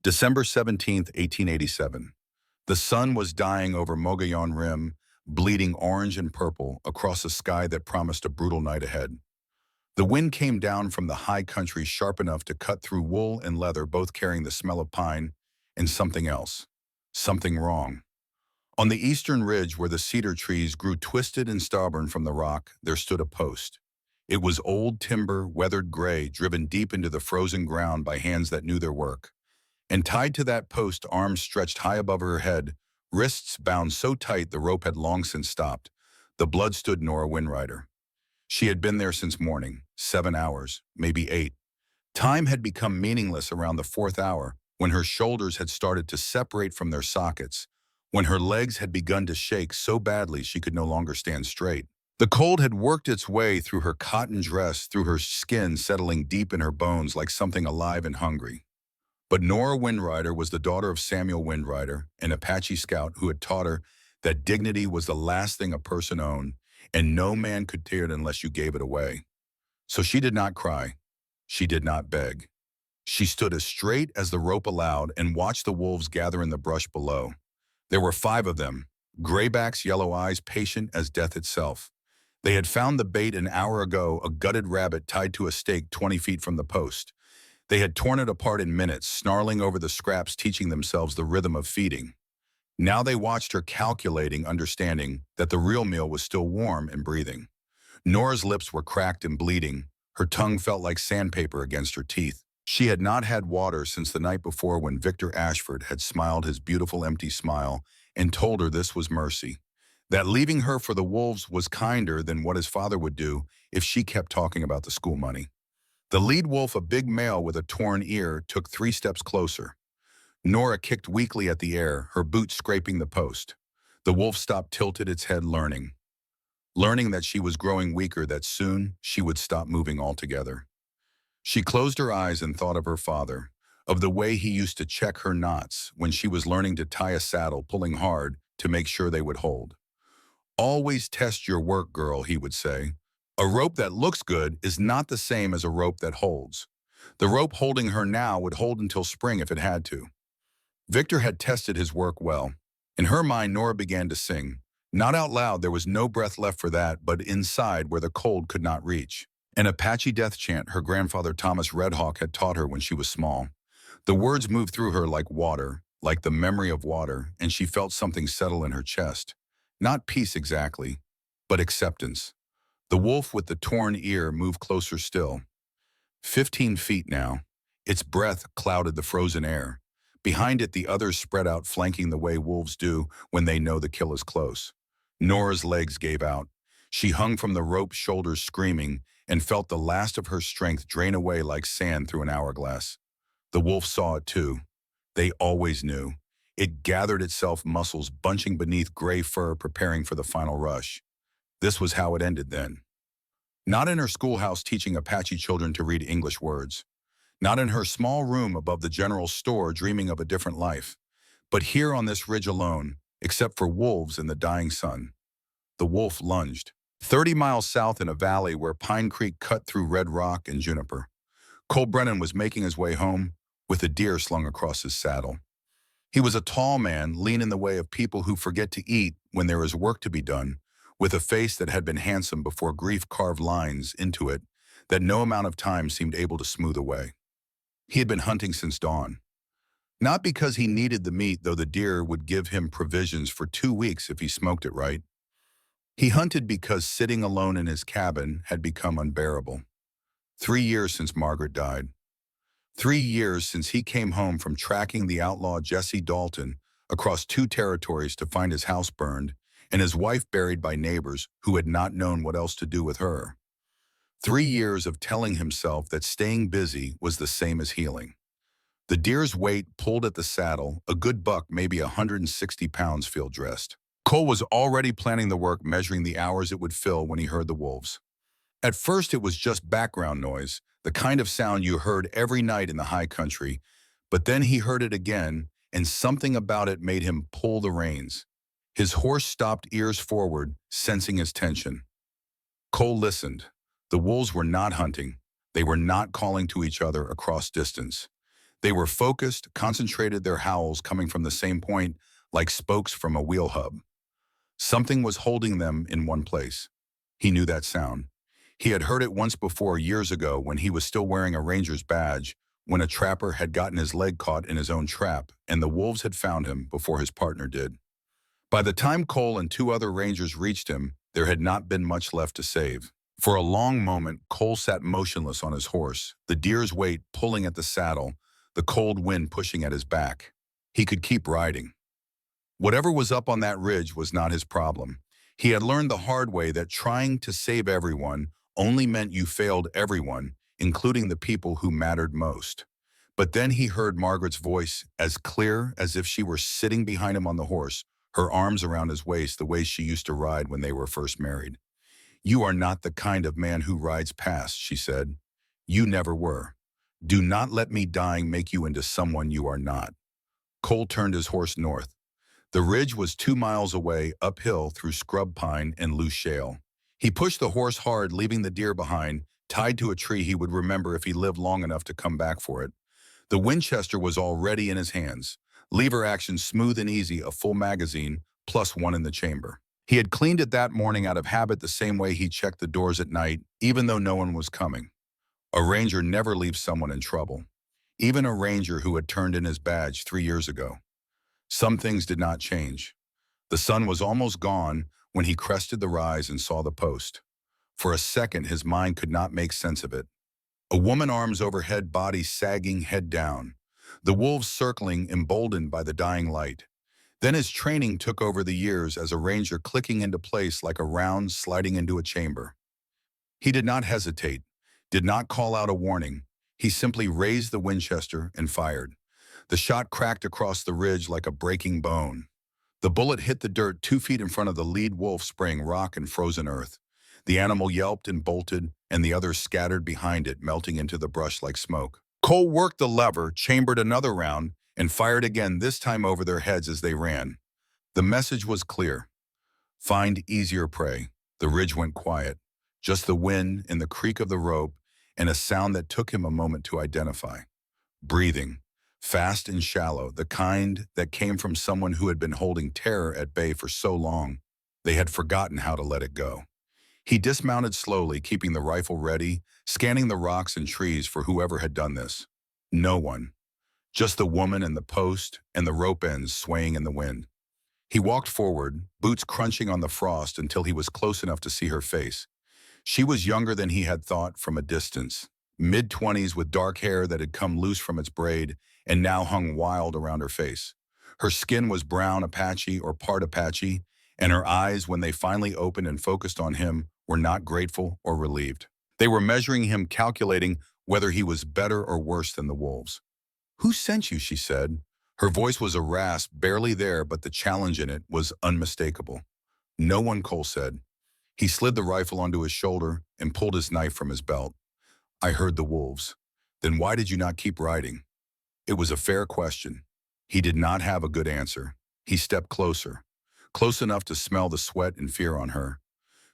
December 17th, 1887. The sun was dying over Mogollon Rim, bleeding orange and purple across a sky that promised a brutal night ahead. The wind came down from the high country sharp enough to cut through wool and leather, both carrying the smell of pine and something else. Something wrong. On the eastern ridge where the cedar trees grew twisted and stubborn from the rock, there stood a post. It was old timber, weathered gray, driven deep into the frozen ground by hands that knew their work. And tied to that post, arms stretched high above her head, wrists bound so tight the rope had long since stopped, the blood stood Nora Winrider. She had been there since morning, 7 hours, maybe 8. Time had become meaningless around the 4th hour, when her shoulders had started to separate from their sockets, when her legs had begun to shake so badly she could no longer stand straight. The cold had worked its way through her cotton dress, through her skin, settling deep in her bones like something alive and hungry. But Nora Winrider was the daughter of Samuel Winrider, an Apache scout who had taught her that dignity was the last thing a person owned, and no man could tear it unless you gave it away. So she did not cry. She did not beg. She stood as straight as the rope allowed and watched the wolves gather in the brush below. There were 5 of them, graybacks, yellow eyes, patient as death itself. They had found the bait an hour ago, a gutted rabbit tied to a stake 20 feet from the post. They had torn it apart in minutes, snarling over the scraps, teaching themselves the rhythm of feeding. Now they watched her, calculating, understanding that the real meal was still warm and breathing. Nora's lips were cracked and bleeding. Her tongue felt like sandpaper against her teeth. She had not had water since the night before, when Victor Ashford had smiled his beautiful empty smile and told her this was mercy, that leaving her for the wolves was kinder than what his father would do if she kept talking about the school money. The lead wolf, a big male with a torn ear, took 3 steps closer. Nora kicked weakly at the air, her boot scraping the post. The wolf stopped, tilted its head, learning that she was growing weaker, that soon she would stop moving altogether. She closed her eyes and thought of her father, of the way he used to check her knots when she was learning to tie a saddle, pulling hard to make sure they would hold. "Always test your work, girl," he would say. "A rope that looks good is not the same as a rope that holds. The rope holding her now would hold until spring if it had to." Victor had tested his work well. In her mind, Nora began to sing. Not out loud, there was no breath left for that, but inside where the cold could not reach. An Apache death chant her grandfather Thomas Redhawk had taught her when she was small. The words moved through her like water, like the memory of water, and she felt something settle in her chest. Not peace exactly, but acceptance. The wolf with the torn ear moved closer still. 15 feet now. Its breath clouded the frozen air. Behind it, the others spread out, flanking the way wolves do when they know the kill is close. Nora's legs gave out. She hung from the rope's shoulders, screaming, and felt the last of her strength drain away like sand through an hourglass. The wolf saw it too. They always knew. It gathered itself, muscles bunching beneath gray fur, preparing for the final rush. This was how it ended then. Not in her schoolhouse teaching Apache children to read English words. Not in her small room above the general store dreaming of a different life. But here on this ridge alone, except for wolves and the dying sun. The wolf lunged. 30 miles south in a valley where Pine Creek cut through red rock and juniper. Cole Brennan was making his way home with a deer slung across his saddle. He was a tall man, lean in the way of people who forget to eat when there is work to be done, with a face that had been handsome before grief carved lines into it that no amount of time seemed able to smooth away. He had been hunting since dawn. Not because he needed the meat, though the deer would give him provisions for 2 weeks if he smoked it right. He hunted because sitting alone in his cabin had become unbearable. 3 years since Margaret died. 3 years since he came home from tracking the outlaw Jesse Dalton across 2 territories to find his house burned and his wife buried by neighbors who had not known what else to do with her. 3 years of telling himself that staying busy was the same as healing. The deer's weight pulled at the saddle, a good buck, maybe 160 pounds, field-dressed. Cole was already planning the work, measuring the hours it would fill when he heard the wolves. At first it was just background noise, the kind of sound you heard every night in the high country, but then he heard it again, and something about it made him pull the reins. His horse stopped, ears forward, sensing his tension. Cole listened. The wolves were not hunting. They were not calling to each other across distance. They were focused, concentrated, their howls coming from the same point, like spokes from a wheel hub. Something was holding them in one place. He knew that sound. He had heard it once before years ago when he was still wearing a ranger's badge, when a trapper had gotten his leg caught in his own trap, and the wolves had found him before his partner did. By the time Cole and two other rangers reached him, there had not been much left to save. For a long moment, Cole sat motionless on his horse, the deer's weight pulling at the saddle, the cold wind pushing at his back. He could keep riding. Whatever was up on that ridge was not his problem. He had learned the hard way that trying to save everyone only meant you failed everyone, including the people who mattered most. But then he heard Margaret's voice, as clear as if she were sitting behind him on the horse, her arms around his waist the way she used to ride when they were first married. "You are not the kind of man who rides past," she said. "You never were. Do not let me dying make you into someone you are not." Cole turned his horse north. The ridge was 2 miles away, uphill through scrub pine and loose shale. He pushed the horse hard, leaving the deer behind, tied to a tree he would remember if he lived long enough to come back for it. The Winchester was already in his hands. Lever action smooth and easy, a full magazine, plus one in the chamber. He had cleaned it that morning out of habit, the same way he checked the doors at night, even though no one was coming. A ranger never leaves someone in trouble. Even a ranger who had turned in his badge 3 years ago. Some things did not change. The sun was almost gone when he crested the rise and saw the post. For a second, his mind could not make sense of it. A woman, arms overhead, body sagging, head down. The wolves circling, emboldened by the dying light. Then his training took over the years as a ranger, clicking into place like a round sliding into a chamber. He did not hesitate, did not call out a warning. He simply raised the Winchester and fired. The shot cracked across the ridge like a breaking bone. The bullet hit the dirt 2 feet in front of the lead wolf, spraying rock and frozen earth. The animal yelped and bolted, and the others scattered behind it, melting into the brush like smoke. Cole worked the lever, chambered another round, and fired again, this time over their heads as they ran. The message was clear. Find easier prey. The ridge went quiet. Just the wind and the creak of the rope, and a sound that took him a moment to identify. Breathing. Fast and shallow, the kind that came from someone who had been holding terror at bay for so long, they had forgotten how to let it go. He dismounted slowly, keeping the rifle ready, scanning the rocks and trees for whoever had done this. No one. Just the woman and the post and the rope ends swaying in the wind. He walked forward, boots crunching on the frost, until he was close enough to see her face. She was younger than he had thought from a distance. Mid-20s, with dark hair that had come loose from its braid and now hung wild around her face. Her skin was brown Apache or part Apache, and her eyes, when they finally opened and focused on him, were not grateful or relieved. They were measuring him, calculating whether he was better or worse than the wolves. "Who sent you?" she said. Her voice was a rasp, barely there, but the challenge in it was unmistakable. "No one," Cole said. He slid the rifle onto his shoulder and pulled his knife from his belt. "I heard the wolves." "Then why did you not keep riding?" It was a fair question. He did not have a good answer. He stepped closer, close enough to smell the sweat and fear on her,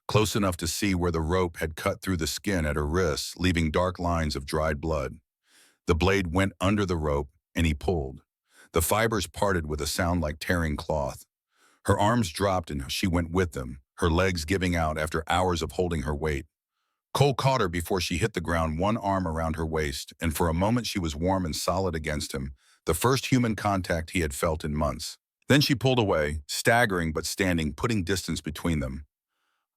close enough to see where the rope had cut through the skin at her wrists, leaving dark lines of dried blood. The blade went under the rope, and he pulled. The fibers parted with a sound like tearing cloth. Her arms dropped, and she went with them, her legs giving out after hours of holding her weight. Cole caught her before she hit the ground, one arm around her waist, and for a moment she was warm and solid against him, the first human contact he had felt in months. Then she pulled away, staggering but standing, putting distance between them.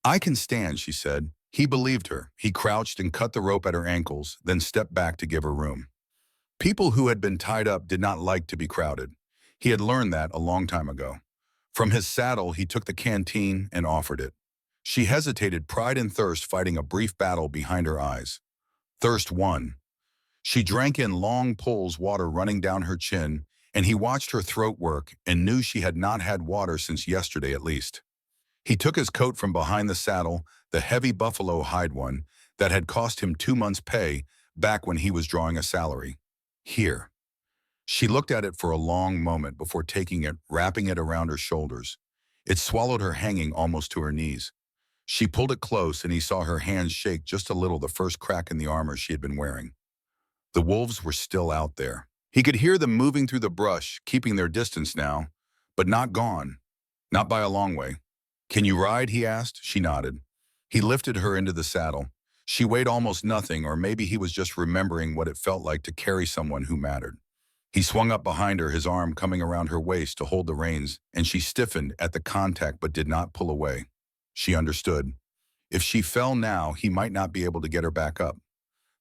"I can stand," she said. He believed her. He crouched and cut the rope at her ankles, then stepped back to give her room. People who had been tied up did not like to be crowded. He had learned that a long time ago. From his saddle, he took the canteen and offered it. She hesitated, pride and thirst fighting a brief battle behind her eyes. Thirst won. She drank in long pulls, water running down her chin, and he watched her throat work and knew she had not had water since yesterday at least. He took his coat from behind the saddle, the heavy buffalo hide one that had cost him 2 months' pay back when he was drawing a salary. "Here." She looked at it for a long moment before taking it, wrapping it around her shoulders. It swallowed her, hanging almost to her knees. She pulled it close, and he saw her hands shake just a little, the first crack in the armor she had been wearing. The wolves were still out there. He could hear them moving through the brush, keeping their distance now, but not gone, not by a long way. "Can you ride?" he asked. She nodded. He lifted her into the saddle. She weighed almost nothing, or maybe he was just remembering what it felt like to carry someone who mattered. He swung up behind her, his arm coming around her waist to hold the reins, and she stiffened at the contact but did not pull away. She understood. If she fell now, he might not be able to get her back up.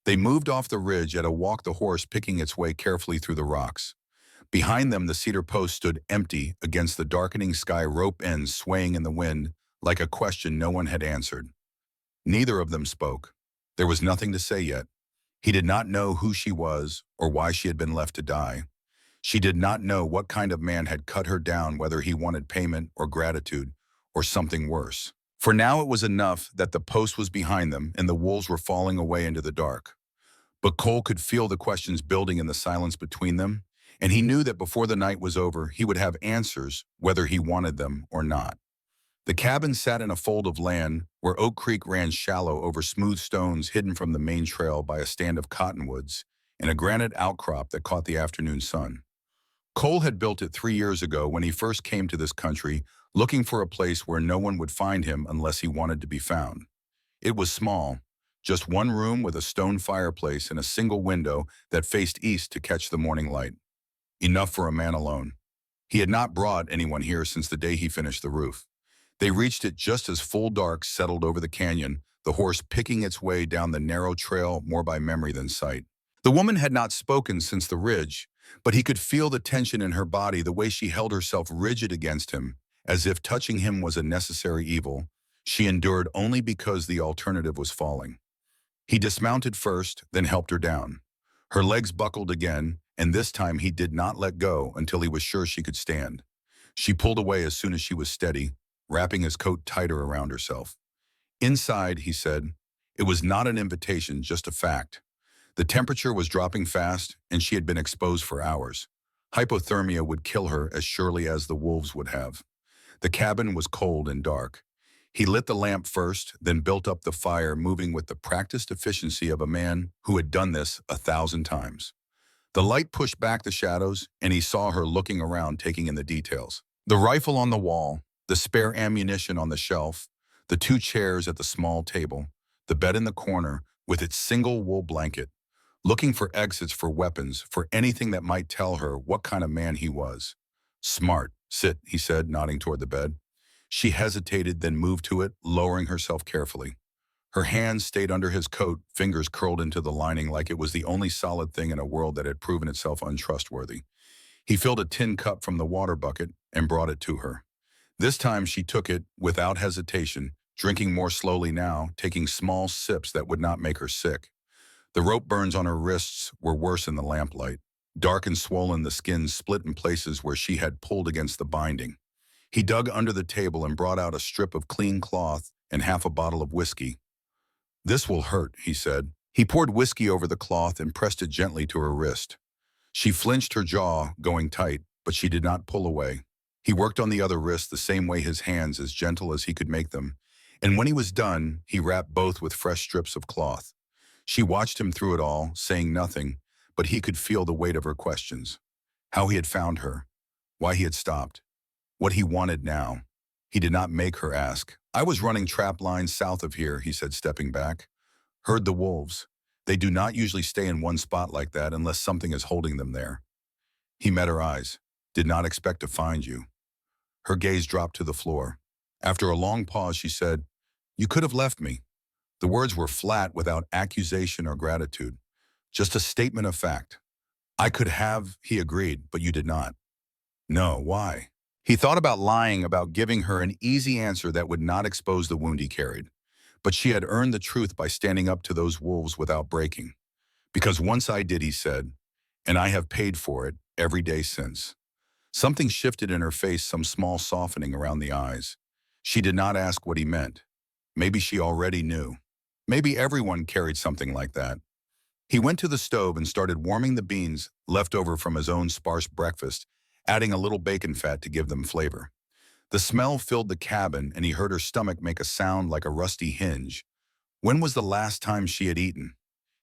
They moved off the ridge at a walk, the horse picking its way carefully through the rocks. Behind them, the cedar post stood empty against the darkening sky, rope ends swaying in the wind like a question no one had answered. Neither of them spoke. There was nothing to say yet. He did not know who she was or why she had been left to die. She did not know what kind of man had cut her down, whether he wanted payment or gratitude or something worse. For now it was enough that the post was behind them and the wolves were falling away into the dark. But Cole could feel the questions building in the silence between them, and he knew that before the night was over, he would have answers, whether he wanted them or not. The cabin sat in a fold of land where Oak Creek ran shallow over smooth stones hidden from the main trail by a stand of cottonwoods and a granite outcrop that caught the afternoon sun. Cole had built it 3 years ago when he first came to this country, looking for a place where no one would find him unless he wanted to be found. It was small, just one room with a stone fireplace and a single window that faced east to catch the morning light. Enough for a man alone. He had not brought anyone here since the day he finished the roof. They reached it just as full dark settled over the canyon, the horse picking its way down the narrow trail more by memory than sight. The woman had not spoken since the ridge, but he could feel the tension in her body, the way she held herself rigid against him, as if touching him was a necessary evil. She endured only because the alternative was falling. He dismounted first, then helped her down. Her legs buckled again, and this time he did not let go until he was sure she could stand. She pulled away as soon as she was steady, wrapping his coat tighter around herself. "Inside," he said. It was not an invitation, just a fact. The temperature was dropping fast, and she had been exposed for hours. Hypothermia would kill her as surely as the wolves would have. The cabin was cold and dark. He lit the lamp first, then built up the fire, moving with the practiced efficiency of a man who had done this 1,000 times. The light pushed back the shadows, and he saw her looking around, taking in the details. The rifle on the wall, the spare ammunition on the shelf, the 2 chairs at the small table, the bed in the corner with its single wool blanket, looking for exits, for weapons, for anything that might tell her what kind of man he was. "Smart. Sit," he said, nodding toward the bed. She hesitated, then moved to it, lowering herself carefully. Her hands stayed under his coat, fingers curled into the lining like it was the only solid thing in a world that had proven itself untrustworthy. He filled a tin cup from the water bucket and brought it to her. This time she took it without hesitation, drinking more slowly now, taking small sips that would not make her sick. The rope burns on her wrists were worse in the lamplight. Dark and swollen, the skin split in places where she had pulled against the binding. He dug under the table and brought out a strip of clean cloth and half a bottle of whiskey. "This will hurt," he said. He poured whiskey over the cloth and pressed it gently to her wrist. She flinched, her jaw going tight, but she did not pull away. He worked on the other wrist the same way, his hands as gentle as he could make them, and when he was done, he wrapped both with fresh strips of cloth. She watched him through it all, saying nothing, but he could feel the weight of her questions. How he had found her, why he had stopped, what he wanted now. He did not make her ask. "I was running trap lines south of here," he said, stepping back. "Heard the wolves. They do not usually stay in one spot like that unless something is holding them there." He met her eyes. "Did not expect to find you." Her gaze dropped to the floor. After a long pause, she said, "You could have left me." The words were flat, without accusation or gratitude. Just a statement of fact. "I could have," he agreed, "but you did not." "No, why?" He thought about lying, about giving her an easy answer that would not expose the wound he carried. But she had earned the truth by standing up to those wolves without breaking. "Because once I did," he said, "and I have paid for it every day since." Something shifted in her face, some small softening around the eyes. She did not ask what he meant. Maybe she already knew. Maybe everyone carried something like that. He went to the stove and started warming the beans left over from his own sparse breakfast, adding a little bacon fat to give them flavor. The smell filled the cabin, and he heard her stomach make a sound like a rusty hinge. When was the last time she had eaten?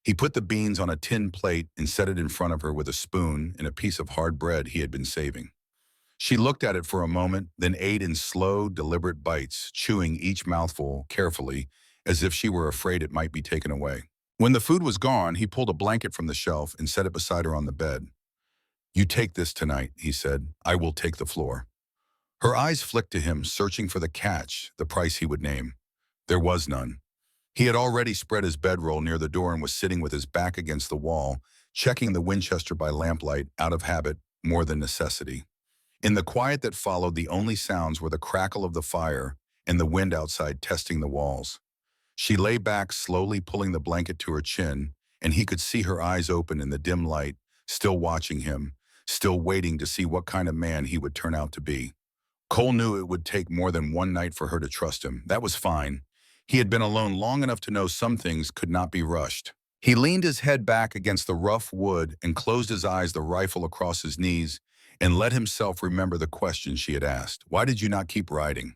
He put the beans on a tin plate and set it in front of her with a spoon and a piece of hard bread he had been saving. She looked at it for a moment, then ate in slow, deliberate bites, chewing each mouthful carefully, as if she were afraid it might be taken away. When the food was gone, he pulled a blanket from the shelf and set it beside her on the bed. "You take this tonight," he said. "I will take the floor." Her eyes flicked to him, searching for the catch, the price he would name. There was none. He had already spread his bedroll near the door and was sitting with his back against the wall, checking the Winchester by lamplight, out of habit, more than necessity. In the quiet that followed, the only sounds were the crackle of the fire and the wind outside testing the walls. She lay back, slowly pulling the blanket to her chin, and he could see her eyes open in the dim light, still watching him, still waiting to see what kind of man he would turn out to be. Cole knew it would take more than one night for her to trust him. That was fine. He had been alone long enough to know some things could not be rushed. He leaned his head back against the rough wood and closed his eyes, the rifle across his knees, and let himself remember the question she had asked. Why did you not keep riding?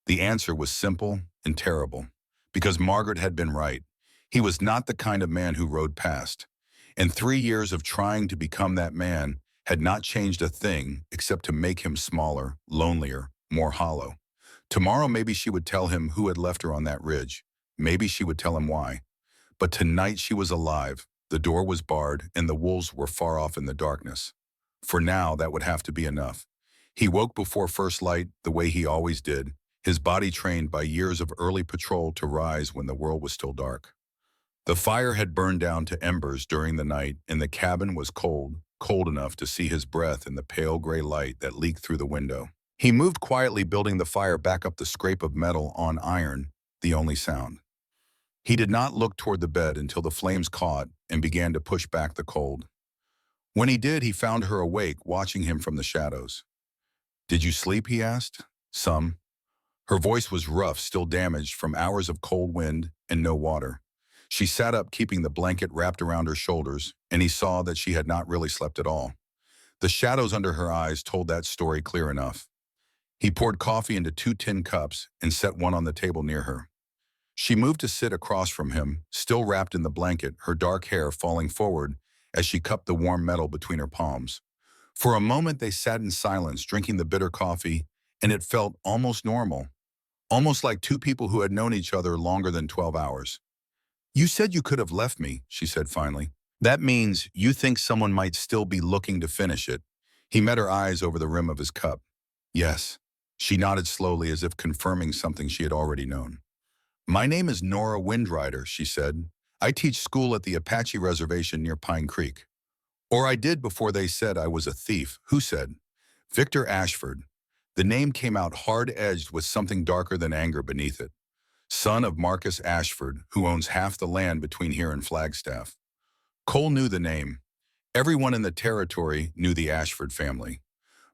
The answer was simple and terrible. Because Margaret had been right. He was not the kind of man who rode past. And 3 years of trying to become that man had not changed a thing except to make him smaller, lonelier, more hollow. Tomorrow maybe she would tell him who had left her on that ridge. Maybe she would tell him why. But tonight she was alive. The door was barred, and the wolves were far off in the darkness. For now, that would have to be enough. He woke before first light, the way he always did, his body trained by years of early patrol to rise when the world was still dark. The fire had burned down to embers during the night, and the cabin was cold, cold enough to see his breath in the pale gray light that leaked through the window. He moved quietly, building the fire back up, the scrape of metal on iron, the only sound. He did not look toward the bed until the flames caught and began to push back the cold. When he did, he found her awake, watching him from the shadows. "Did you sleep?" he asked. "Some." Her voice was rough, still damaged from hours of cold wind and no water. She sat up, keeping the blanket wrapped around her shoulders, and he saw that she had not really slept at all. The shadows under her eyes told that story clear enough. He poured coffee into 2 tin cups and set one on the table near her. She moved to sit across from him, still wrapped in the blanket, her dark hair falling forward as she cupped the warm metal between her palms. For a moment they sat in silence, drinking the bitter coffee, and it felt almost normal. Almost like two people who had known each other longer than 12 hours. "You said you could have left me," she said finally. "That means you think someone might still be looking to finish it." He met her eyes over the rim of his cup. "Yes." She nodded slowly, as if confirming something she had already known. "My name is Nora Windrider," she said. "I teach school at the Apache reservation near Pine Creek. Or I did before they said I was a thief." "Who said?" "Victor Ashford." The name came out hard-edged with something darker than anger beneath it. "Son of Marcus Ashford, who owns half the land between here and Flagstaff." Cole knew the name. Everyone in the territory knew the Ashford family.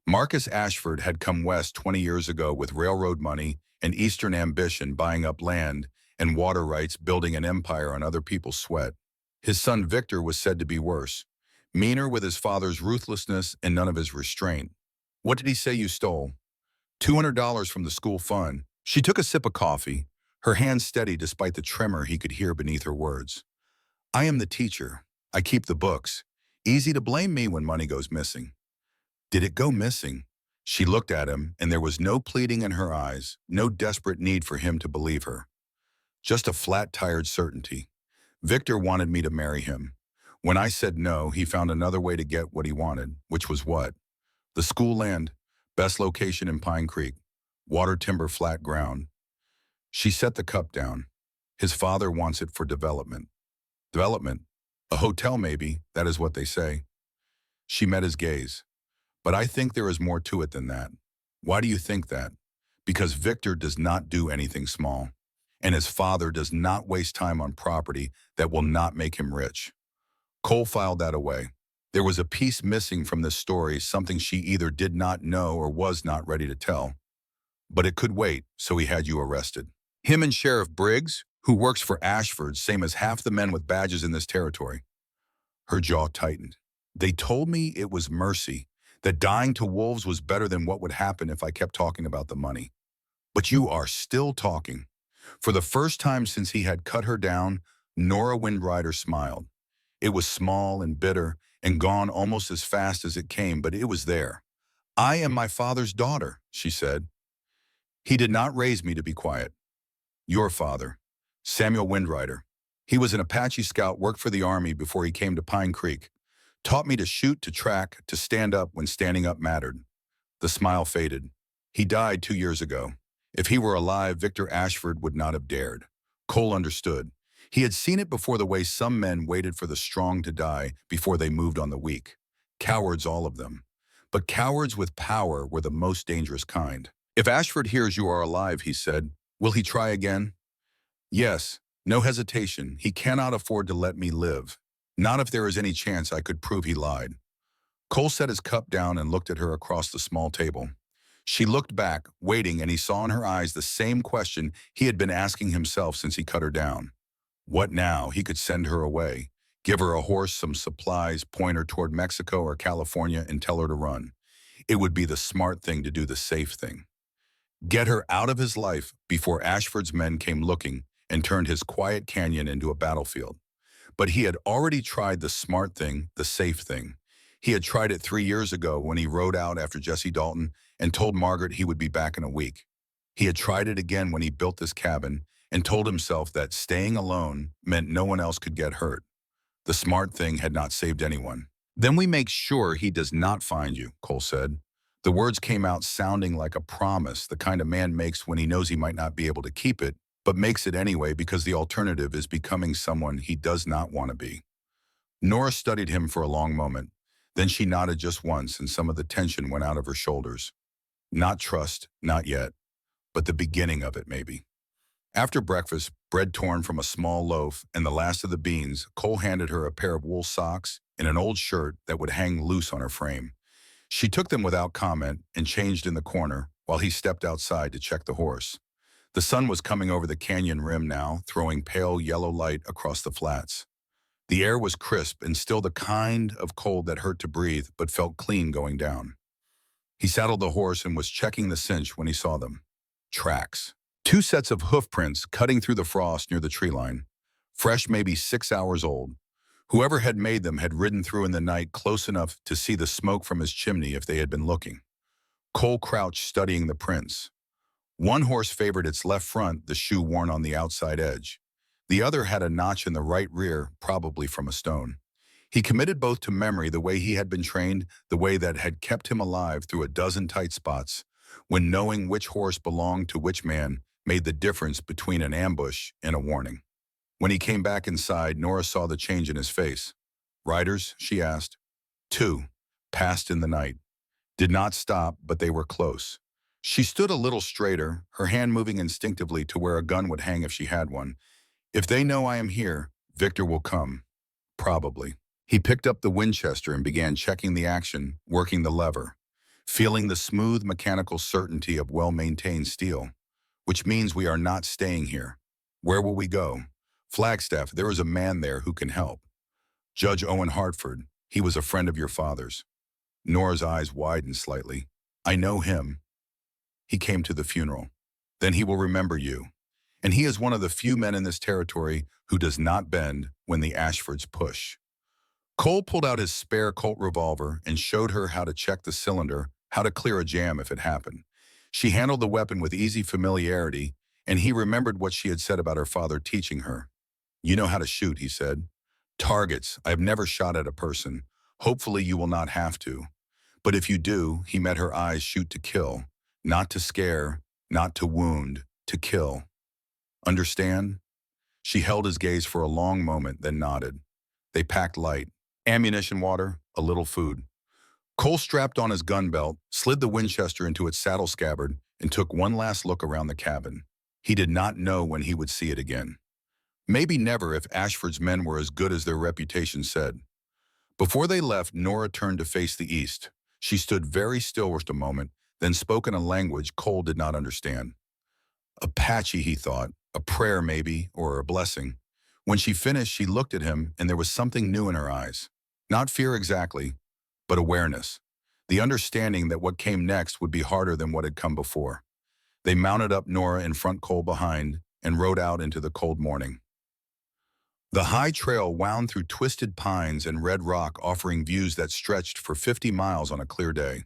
Marcus Ashford had come west 20 years ago with railroad money and Eastern ambition, buying up land and water rights, building an empire on other people's sweat. His son Victor was said to be worse, meaner, with his father's ruthlessness and none of his restraint. "What did he say you stole?" $200 from the school fund." She took a sip of coffee, her hand steady despite the tremor he could hear beneath her words. "I am the teacher. I keep the books. Easy to blame me when money goes missing." "Did it go missing?" She looked at him, and there was no pleading in her eyes, no desperate need for him to believe her. Just a flat, tired certainty. "Victor wanted me to marry him. When I said no, he found another way to get what he wanted," which was what? "The school land. Best location in Pine Creek. Water, timber, flat ground." She set the cup down. "His father wants it for development." "Development? A hotel maybe, that is what they say." She met his gaze. "But I think there is more to it than that." "Why do you think that?" "Because Victor does not do anything small. And his father does not waste time on property that will not make him rich." Cole filed that away. There was a piece missing from this story, something she either did not know or was not ready to tell. "But it could wait, so he had you arrested." "Him and Sheriff Briggs, who works for Ashford, same as half the men with badges in this territory." Her jaw tightened. "They told me it was mercy, that dying to wolves was better than what would happen if I kept talking about the money." "But you are still talking." For the first time since he had cut her down, Nora Windrider smiled. It was small and bitter and gone almost as fast as it came, but it was there. I am my father's daughter, she said. He did not raise me to be quiet. Your father, Samuel Windrider. He was an Apache scout, worked for the Army before he came to Pine Creek. Taught me to shoot, to track, to stand up when standing up mattered. The smile faded. He died 2 years ago. If he were alive, Victor Ashford would not have dared. Cole understood. He had seen it before, the way some men waited for the strong to die before they moved on the weak. Cowards, all of them. But cowards with power were the most dangerous kind. If Ashford hears you are alive, he said, will he try again? Yes, no hesitation. He cannot afford to let me live. Not if there is any chance I could prove he lied. Cole set his cup down and looked at her across the small table. She looked back, waiting, and he saw in her eyes the same question he had been asking himself since he cut her down. What now? He could send her away, give her a horse, some supplies, point her toward Mexico or California, and tell her to run. It would be the smart thing to do, the safe thing. Get her out of his life before Ashford's men came looking and turned his quiet canyon into a battlefield. But he had already tried the smart thing, the safe thing. He had tried it 3 years ago when he rode out after Jesse Dalton and told Margaret he would be back in a week. He had tried it again when he built this cabin and told himself that staying alone meant no one else could get hurt. The smart thing had not saved anyone. Then we make sure he does not find you, Cole said. The words came out sounding like a promise, the kind a man makes when he knows he might not be able to keep it, but makes it anyway because the alternative is becoming someone he does not want to be. Nora studied him for a long moment. Then she nodded just once, and some of the tension went out of her shoulders. Not trust, not yet, but the beginning of it, maybe. After breakfast, bread torn from a small loaf and the last of the beans, Cole handed her a pair of wool socks and an old shirt that would hang loose on her frame. She took them without comment and changed in the corner while he stepped outside to check the horse. The sun was coming over the canyon rim now, throwing pale yellow light across the flats. The air was crisp and still the kind of cold that hurt to breathe but felt clean going down. He saddled the horse and was checking the cinch when he saw them. Tracks. 2 sets of hoof prints cutting through the frost near the tree line. Fresh, maybe 6 hours old. Whoever had made them had ridden through in the night close enough to see the smoke from his chimney if they had been looking. Cole crouched studying the prints. One horse favored its left front, the shoe worn on the outside edge. The other had a notch in the right rear, probably from a stone. He committed both to memory, the way he had been trained, the way that had kept him alive through a dozen tight spots, when knowing which horse belonged to which man made the difference between an ambush and a warning. When he came back inside, Nora saw the change in his face. Riders? She asked. 2. Passed in the night. Did not stop, but they were close. She stood a little straighter, her hand moving instinctively to where a gun would hang if she had one. If they know I am here, Victor will come. Probably. He picked up the Winchester and began checking the action, working the lever, feeling the smooth mechanical certainty of well-maintained steel. Which means we are not staying here. Where will we go? Flagstaff, there is a man there who can help. Judge Owen Hartford, he was a friend of your father's. Nora's eyes widened slightly. I know him. He came to the funeral. Then he will remember you. And he is one of the few men in this territory who does not bend when the Ashfords push. Cole pulled out his spare Colt revolver and showed her how to check the cylinder, how to clear a jam if it happened. She handled the weapon with easy familiarity, and he remembered what she had said about her father teaching her. You know how to shoot, he said. Targets. I have never shot at a person. Hopefully you will not have to. But if you do, he met her eyes, shoot to kill. Not to scare, not to wound, to kill. Understand? She held his gaze for a long moment, then nodded. They packed light. Ammunition, water, a little food. Cole strapped on his gun belt, slid the Winchester into its saddle scabbard, and took one last look around the cabin. He did not know when he would see it again. Maybe never if Ashford's men were as good as their reputation said. Before they left, Nora turned to face the east. She stood very still for a moment, then spoke in a language Cole did not understand. Apache, he thought, a prayer maybe, or a blessing. When she finished, she looked at him, and there was something new in her eyes. Not fear exactly, but awareness. The understanding that what came next would be harder than what had come before. They mounted up Nora in front, Cole behind, and rode out into the cold morning. The high trail wound through twisted pines and red rock, offering views that stretched for 50 miles on a clear day.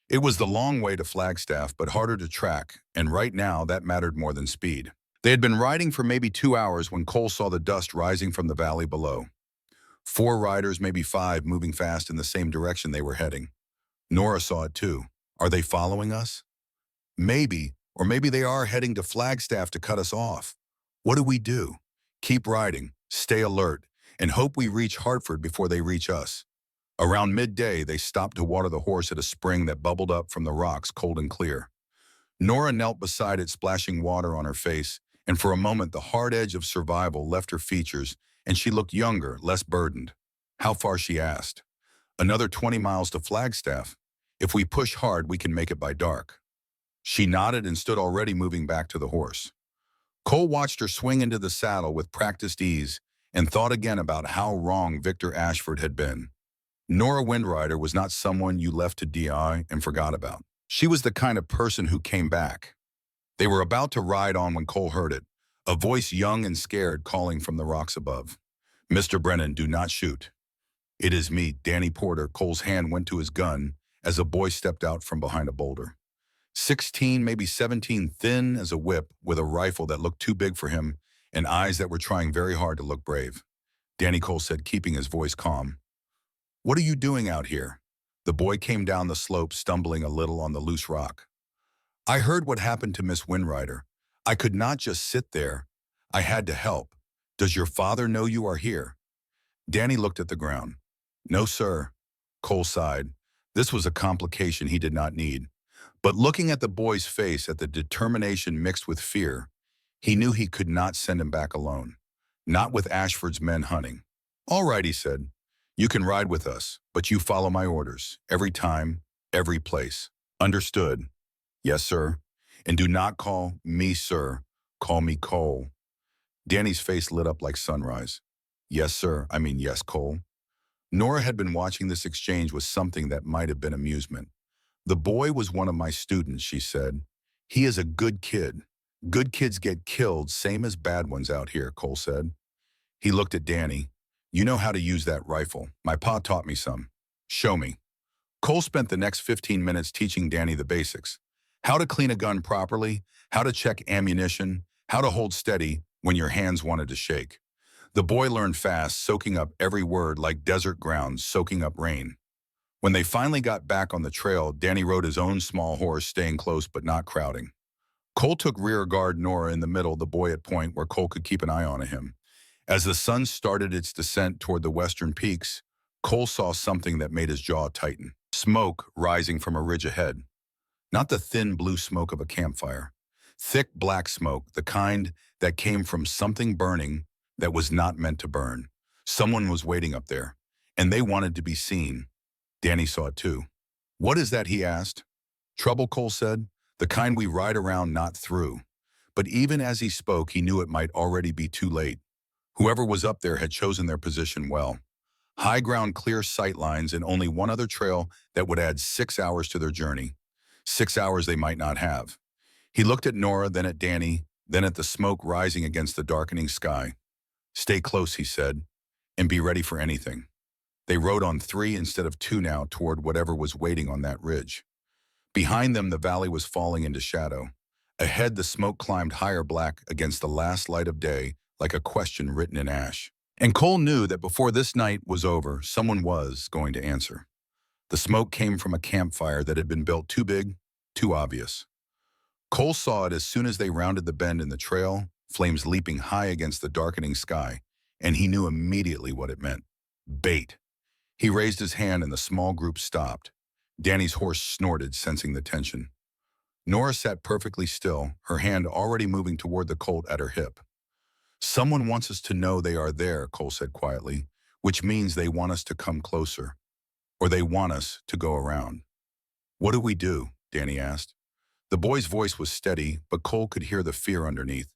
It was the long way to Flagstaff, but harder to track, and right now that mattered more than speed. They had been riding for maybe 2 hours when Cole saw the dust rising from the valley below. 4 riders, maybe 5, moving fast in the same direction they were heading. Nora saw it too. Are they following us? Maybe, or maybe they are heading to Flagstaff to cut us off. What do we do? Keep riding, stay alert, and hope we reach Hartford before they reach us. Around midday, they stopped to water the horse at a spring that bubbled up from the rocks cold and clear. Nora knelt beside it, splashing water on her face, and for a moment the hard edge of survival left her features, and she looked younger, less burdened. How far, she asked. Another 20 miles to Flagstaff. If we push hard, we can make it by dark. She nodded and stood, already moving back to the horse. Cole watched her swing into the saddle with practiced ease and thought again about how wrong Victor Ashford had been. Nora Windrider was not someone you left to die and forgot about. She was the kind of person who came back. They were about to ride on when Cole heard it, a voice young and scared calling from the rocks above. "Mr. Brennan, do not shoot." "It is me, Danny Porter." Cole's hand went to his gun as a boy stepped out from behind a boulder. 16, maybe 17, thin as a whip, with a rifle that looked too big for him and eyes that were trying very hard to look brave. Danny, Cole said, keeping his voice calm. "What are you doing out here?" The boy came down the slope, stumbling a little on the loose rock. "I heard what happened to Miss Windrider. I could not just sit there. I had to help. Does your father know you are here?" Danny looked at the ground. "No, sir." Cole sighed. This was a complication he did not need. But looking at the boy's face, at the determination mixed with fear, he knew he could not send him back alone. Not with Ashford's men hunting. "All right," he said. "You can ride with us, but you follow my orders. Every time, every place. Understood?" "Yes, sir." "And do not call me sir. Call me Cole." Danny's face lit up like sunrise. "Yes, sir. I mean, yes, Cole." Nora had been watching this exchange with something that might have been amusement. "The boy was one of my students," she said. "He is a good kid. Good kids get killed, same as bad ones out here," Cole said. He looked at Danny. "You know how to use that rifle. My pa taught me some." "Show me." Cole spent the next 15 minutes teaching Danny the basics. How to clean a gun properly, how to check ammunition, how to hold steady when your hands wanted to shake. The boy learned fast, soaking up every word like desert ground soaking up rain. When they finally got back on the trail, Danny rode his own small horse, staying close but not crowding. Cole took rear guard, Nora in the middle, the boy at point where Cole could keep an eye on him. As the sun started its descent toward the western peaks, Cole saw something that made his jaw tighten. Smoke rising from a ridge ahead. Not the thin blue smoke of a campfire. Thick black smoke, the kind that came from something burning that was not meant to burn. Someone was waiting up there, and they wanted to be seen. Danny saw it too. "What is that?" he asked. "Trouble," Cole said. "The kind we ride around, not through." But even as he spoke, he knew it might already be too late. Whoever was up there had chosen their position well. High ground, clear sight lines, and only one other trail that would add 6 hours to their journey. 6 hours they might not have. He looked at Nora, then at Danny, then at the smoke rising against the darkening sky. "Stay close," he said, "and be ready for anything." They rode on 3 instead of 2 now toward whatever was waiting on that ridge. Behind them, the valley was falling into shadow. Ahead, the smoke climbed higher, black against the last light of day, like a question written in ash. And Cole knew that before this night was over, someone was going to answer. The smoke came from a campfire that had been built too big, too obvious. Cole saw it as soon as they rounded the bend in the trail, flames leaping high against the darkening sky, and he knew immediately what it meant. Bait. He raised his hand and the small group stopped. Danny's horse snorted, sensing the tension. Nora sat perfectly still, her hand already moving toward the colt at her hip. "Someone wants us to know they are there," Cole said quietly, "which means they want us to come closer, or they want us to go around." "What do we do?" Danny asked. The boy's voice was steady, but Cole could hear the fear underneath.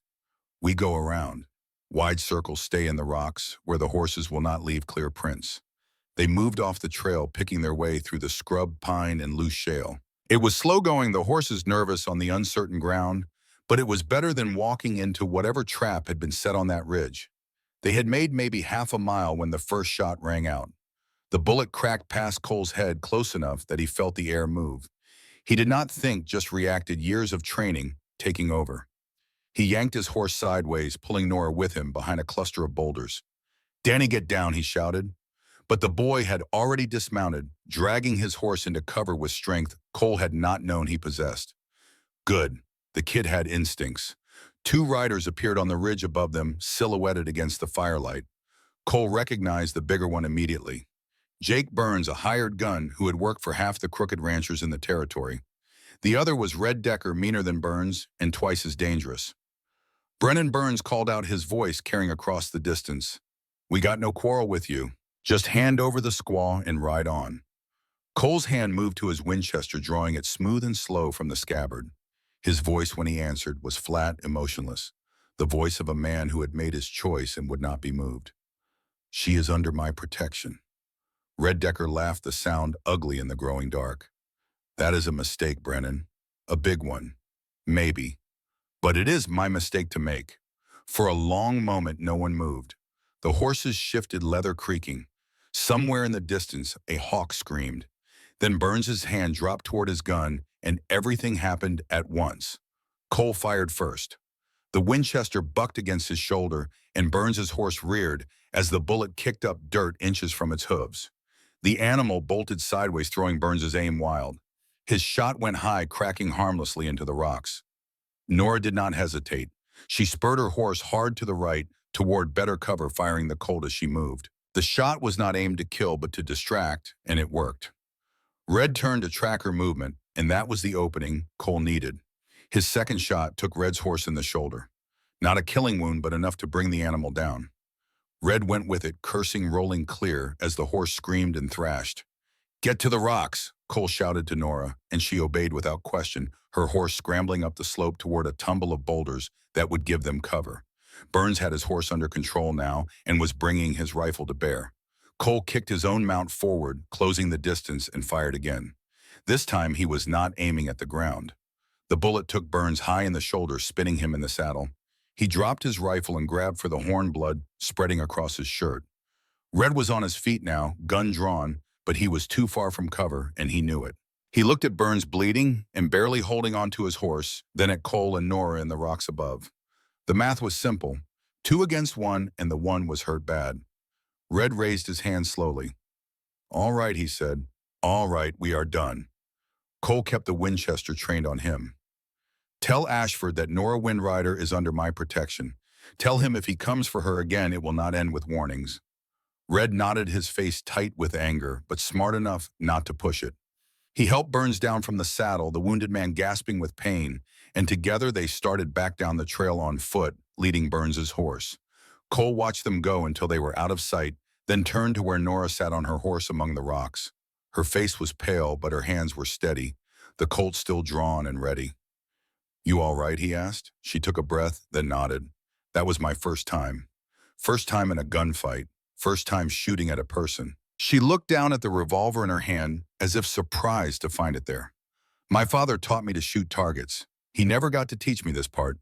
"We go around. Wide circles, stay in the rocks, where the horses will not leave clear prints." They moved off the trail, picking their way through the scrub, pine, and loose shale. It was slow going, the horses nervous on the uncertain ground, but it was better than walking into whatever trap had been set on that ridge. They had made maybe half a mile when the first shot rang out. The bullet cracked past Cole's head close enough that he felt the air move. He did not think, just reacted, years of training taking over. He yanked his horse sideways, pulling Nora with him behind a cluster of boulders. "Danny, get down," he shouted. But the boy had already dismounted, dragging his horse into cover with strength Cole had not known he possessed. Good. The kid had instincts. Two riders appeared on the ridge above them, silhouetted against the firelight. Cole recognized the bigger one immediately. Jake Burns, a hired gun who had worked for half the crooked ranchers in the territory. The other was Red Decker, meaner than Burns and twice as dangerous. Brennan Burns called out, his voice carrying across the distance. "We got no quarrel with you. Just hand over the squaw and ride on." Cole's hand moved to his Winchester, drawing it smooth and slow from the scabbard. His voice, when he answered, was flat, emotionless, the voice of a man who had made his choice and would not be moved. "She is under my protection." Red Decker laughed, the sound ugly in the growing dark. "That is a mistake, Brennan. A big one. Maybe. But it is my mistake to make." For a long moment, no one moved. The horses shifted, leather creaking. Somewhere in the distance, a hawk screamed. Then Burns's hand dropped toward his gun, and everything happened at once. Cole fired first. The Winchester bucked against his shoulder, and Burns's horse reared as the bullet kicked up dirt inches from its hooves. The animal bolted sideways, throwing Burns's aim wild. His shot went high, cracking harmlessly into the rocks. Nora did not hesitate. She spurred her horse hard to the right, toward better cover, firing the Colt as she moved. The shot was not aimed to kill, but to distract, and it worked. Red turned to track her movement, and that was the opening Cole needed. His second shot took Red's horse in the shoulder. Not a killing wound, but enough to bring the animal down. Red went with it, cursing, rolling clear as the horse screamed and thrashed. "Get to the rocks," Cole shouted to Nora, and she obeyed without question, her horse scrambling up the slope toward a tumble of boulders that would give them cover. Burns had his horse under control now and was bringing his rifle to bear. Cole kicked his own mount forward, closing the distance, and fired again. This time he was not aiming at the ground. The bullet took Burns high in the shoulder, spinning him in the saddle. He dropped his rifle and grabbed for the horn, blood spreading across his shirt. Red was on his feet now, gun drawn, but he was too far from cover, and he knew it. He looked at Burns bleeding and barely holding onto his horse, then at Cole and Nora in the rocks above. The math was simple. 2 against 1, and the one was hurt bad. Red raised his hand slowly. "All right," he said. "All right, we are done." Cole kept the Winchester trained on him. "Tell Ashford that Nora Windrider is under my protection. Tell him if he comes for her again, it will not end with warnings." Red nodded, his face tight with anger, but smart enough not to push it. He helped Burns down from the saddle, the wounded man gasping with pain, and together they started back down the trail on foot, leading Burns's horse. Cole watched them go until they were out of sight, then turned to where Nora sat on her horse among the rocks. Her face was pale, but her hands were steady, the Colt still drawn and ready. "You all right?" he asked. She took a breath, then nodded. "That was my first time. First time in a gunfight. First time shooting at a person." She looked down at the revolver in her hand, as if surprised to find it there. "My father taught me to shoot targets. He never got to teach me this part."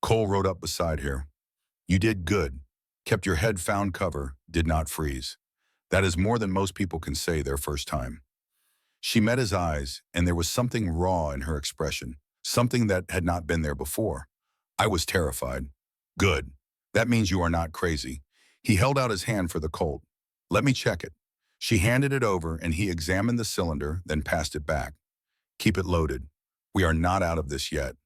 Cole rode up beside her. "You did good. Kept your head, found cover, did not freeze. That is more than most people can say their first time." She met his eyes, and there was something raw in her expression, something that had not been there before. "I was terrified." "Good. That means you are not crazy." He held out his hand for the Colt. "Let me check it." She handed it over, and he examined the cylinder, then passed it back. "Keep it loaded. We are not out of this yet."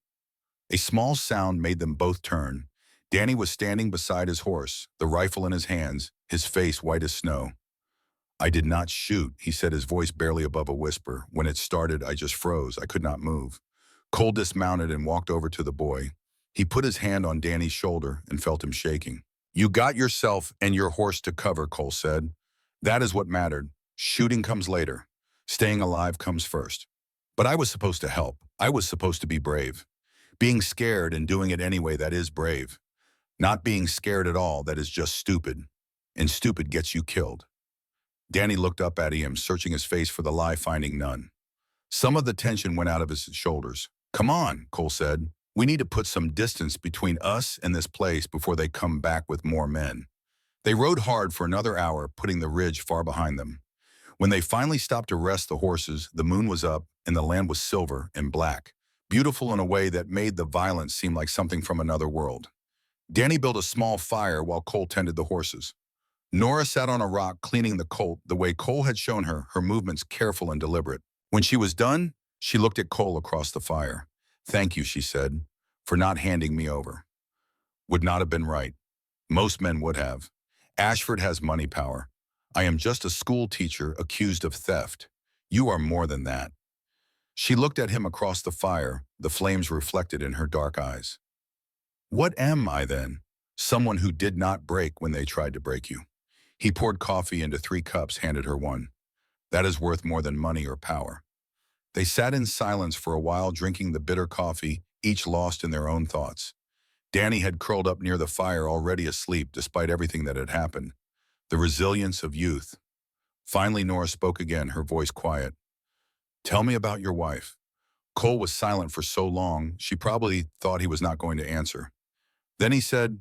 A small sound made them both turn. Danny was standing beside his horse, the rifle in his hands, his face white as snow. "I did not shoot," he said, his voice barely above a whisper. "When it started, I just froze. I could not move." Cole dismounted and walked over to the boy. He put his hand on Danny's shoulder and felt him shaking. "You got yourself and your horse to cover," Cole said. "That is what mattered. Shooting comes later. Staying alive comes first. But I was supposed to help. I was supposed to be brave. Being scared and doing it anyway, that is brave. Not being scared at all, that is just stupid. And stupid gets you killed." Danny looked up at him, searching his face for the lie, finding none. Some of the tension went out of his shoulders. "Come on," Cole said. We need to put some distance between us and this place before they come back with more men. They rode hard for another hour, putting the ridge far behind them. When they finally stopped to rest the horses, the moon was up and the land was silver and black, beautiful in a way that made the violence seem like something from another world. Danny built a small fire while Cole tended the horses. Nora sat on a rock cleaning the colt the way Cole had shown her, her movements careful and deliberate. When she was done, she looked at Cole across the fire. "Thank you," she said, "for not handing me over." Would not have been right. Most men would have. Ashford has money power. I am just a school teacher accused of theft. You are more than that. She looked at him across the fire, the flames reflected in her dark eyes. What am I then? Someone who did not break when they tried to break you. He poured coffee into 3 cups, handed her one. That is worth more than money or power. They sat in silence for a while, drinking the bitter coffee, each lost in their own thoughts. Danny had curled up near the fire, already asleep despite everything that had happened. The resilience of youth. Finally, Nora spoke again, her voice quiet. "Tell me about your wife." Cole was silent for so long, she probably thought he was not going to answer. Then he said,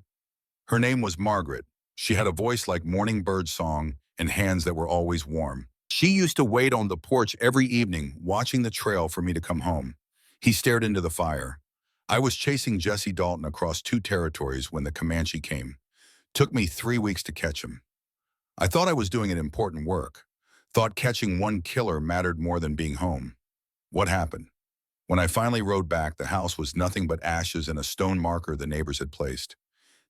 "Her name was Margaret. She had a voice like morning bird song and hands that were always warm. She used to wait on the porch every evening, watching the trail for me to come home." He stared into the fire. "I was chasing Jesse Dalton across 2 territories when the Comanche came. Took me 3 weeks to catch him. I thought I was doing an important work. Thought catching one killer mattered more than being home. What happened? When I finally rode back, the house was nothing but ashes and a stone marker the neighbors had placed.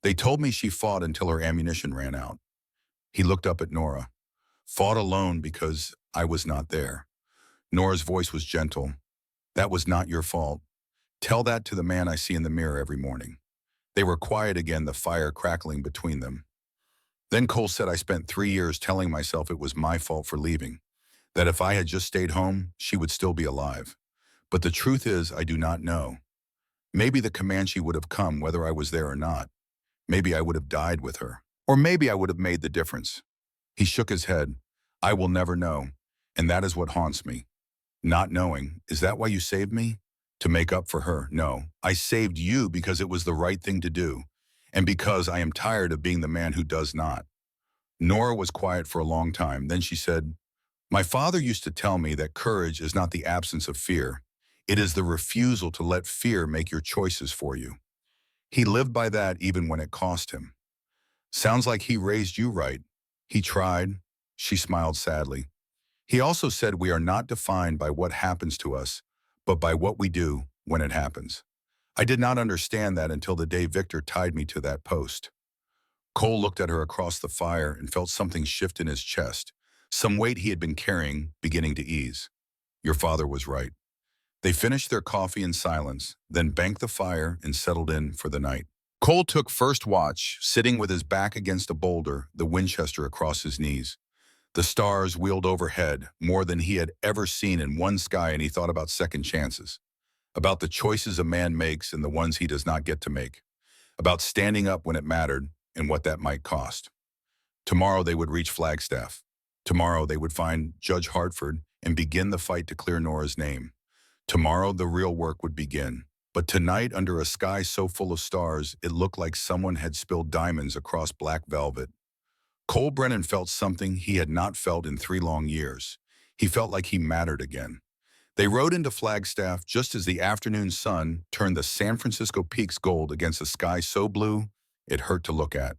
They told me she fought until her ammunition ran out." He looked up at Nora. "Fought alone because I was not there." Nora's voice was gentle. "That was not your fault. Tell that to the man I see in the mirror every morning." They were quiet again, the fire crackling between them. Then Cole said, "I spent 3 years telling myself it was my fault for leaving, that if I had just stayed home, she would still be alive. But the truth is, I do not know. Maybe the Comanche would have come whether I was there or not. Maybe I would have died with her. Or maybe I would have made the difference." He shook his head. "I will never know, and that is what haunts me. Not knowing. Is that why you saved me? To make up for her? No, I saved you because it was the right thing to do, and because I am tired of being the man who does not." Nora was quiet for a long time. Then she said, "My father used to tell me that courage is not the absence of fear. It is the refusal to let fear make your choices for you. He lived by that even when it cost him. Sounds like he raised you right." "He tried." She smiled sadly. "He also said we are not defined by what happens to us, but by what we do when it happens. I did not understand that until the day Victor tied me to that post." Cole looked at her across the fire and felt something shift in his chest, some weight he had been carrying beginning to ease. Your father was right. They finished their coffee in silence, then banked the fire and settled in for the night. Cole took first watch, sitting with his back against a boulder, the Winchester across his knees. The stars wheeled overhead, more than he had ever seen in one sky, and he thought about second chances, about the choices a man makes and the ones he does not get to make, about standing up when it mattered and what that might cost. Tomorrow they would reach Flagstaff. Tomorrow they would find Judge Hartford and begin the fight to clear Nora's name. Tomorrow the real work would begin. But tonight, under a sky so full of stars, it looked like someone had spilled diamonds across black velvet. Cole Brennan felt something he had not felt in 3 long years. He felt like he mattered again. They rode into Flagstaff just as the afternoon sun turned the San Francisco peaks gold against a sky so blue it hurt to look at.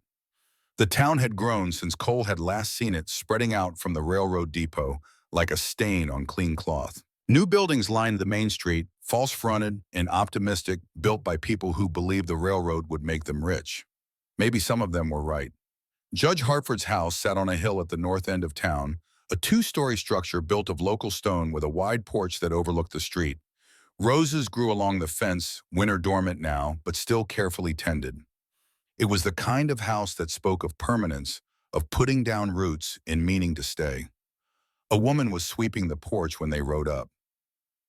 The town had grown since Cole had last seen it, spreading out from the railroad depot like a stain on clean cloth. New buildings lined the main street, false-fronted and optimistic, built by people who believed the railroad would make them rich. Maybe some of them were right. Judge Hartford's house sat on a hill at the north end of town, a 2-story structure built of local stone with a wide porch that overlooked the street. Roses grew along the fence, winter dormant now, but still carefully tended. It was the kind of house that spoke of permanence, of putting down roots and meaning to stay. A woman was sweeping the porch when they rode up.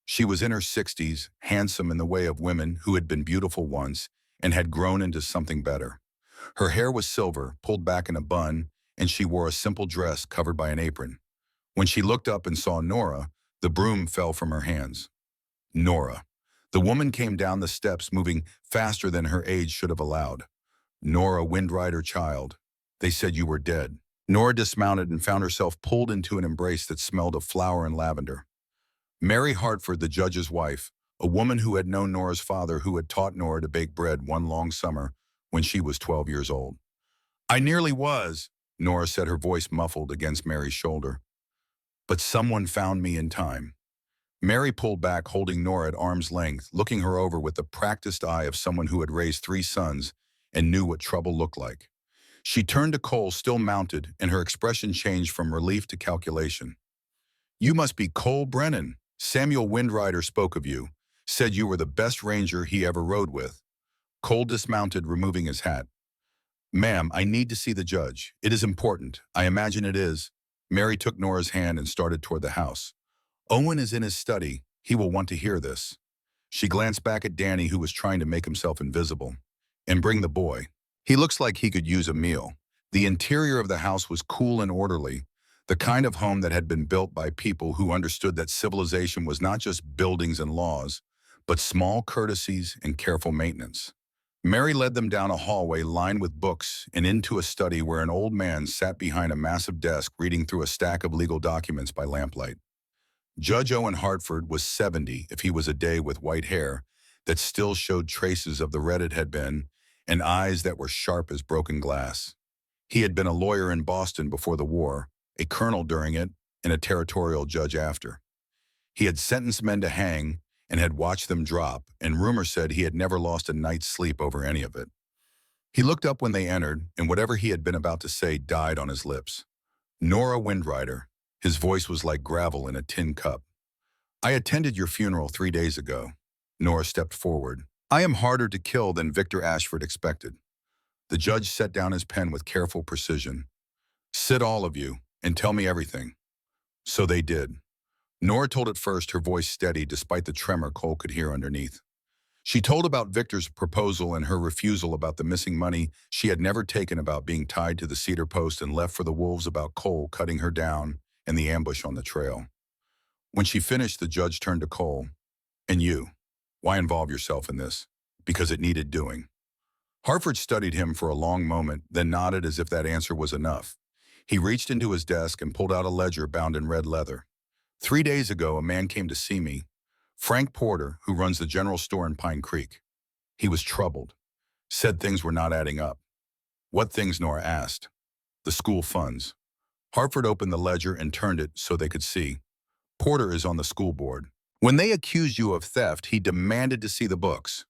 She was in her 60s, handsome in the way of women who had been beautiful once and had grown into something better. Her hair was silver, pulled back in a bun, and she wore a simple dress covered by an apron. When she looked up and saw Nora, the broom fell from her hands. Nora. The woman came down the steps, moving faster than her age should have allowed. Nora Windrider, child. They said you were dead. Nora dismounted and found herself pulled into an embrace that smelled of flower and lavender. Mary Hartford, the judge's wife, a woman who had known Nora's father, who had taught Nora to bake bread one long summer when she was 12 years old. I nearly was, Nora said, her voice muffled against Mary's shoulder. But someone found me in time. Mary pulled back, holding Nora at arm's length, looking her over with the practiced eye of someone who had raised 3 sons and knew what trouble looked like. She turned to Cole, still mounted, and her expression changed from relief to calculation. You must be Cole Brennan. Samuel Windrider spoke of you, said you were the best ranger he ever rode with. Cole dismounted, removing his hat. Ma'am, I need to see the judge. It is important. I imagine it is. Mary took Nora's hand and started toward the house. Owen is in his study. He will want to hear this. She glanced back at Danny, who was trying to make himself invisible. And bring the boy. He looks like he could use a meal. The interior of the house was cool and orderly, the kind of home that had been built by people who understood that civilization was not just buildings and laws, but small courtesies and careful maintenance. Mary led them down a hallway lined with books and into a study where an old man sat behind a massive desk reading through a stack of legal documents by lamplight. Judge Owen Hartford was 70 if he was a day, with white hair that still showed traces of the red it had been, and eyes that were sharp as broken glass. He had been a lawyer in Boston before the war, a colonel during it, and a territorial judge after. He had sentenced men to hang and had watched them drop, and rumor said he had never lost a night's sleep over any of it. He looked up when they entered, and whatever he had been about to say died on his lips. Nora Windrider. His voice was like gravel in a tin cup. I attended your funeral 3 days ago. Nora stepped forward. I am harder to kill than Victor Ashford expected. The judge set down his pen with careful precision. Sit, all of you, and tell me everything. So they did. Nora told it first, her voice steady despite the tremor Cole could hear underneath. She told about Victor's proposal and her refusal, about the missing money she had never taken, about being tied to the cedar post and left for the wolves, about Cole cutting her down and the ambush on the trail. When she finished, the judge turned to Cole. And you, why involve yourself in this? Because it needed doing. Hartford studied him for a long moment, then nodded as if that answer was enough. He reached into his desk and pulled out a ledger bound in red leather. 3 days ago, a man came to see me, Frank Porter, who runs the general store in Pine Creek. He was troubled, said things were not adding up. What things? Nora asked. The school funds. Hartford opened the ledger and turned it so they could see. Porter is on the school board. When they accused you of theft, he demanded to see the books.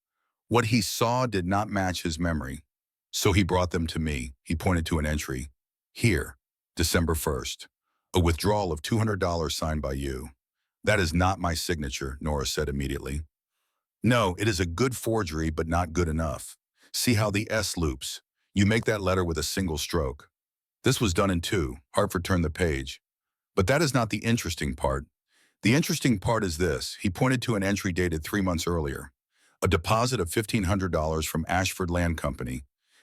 What he saw did not match his memory. So he brought them to me. He pointed to an entry. Here, December 1st. A withdrawal of $200 signed by you. That is not my signature, Nora said immediately. No, it is a good forgery, but not good enough. See how the S loops. You make that letter with a single stroke. This was done in 2. Hartford turned the page. But that is not the interesting part. The interesting part is this. He pointed to an entry dated 3 months earlier. A deposit of $1,500 from Ashford Land Company.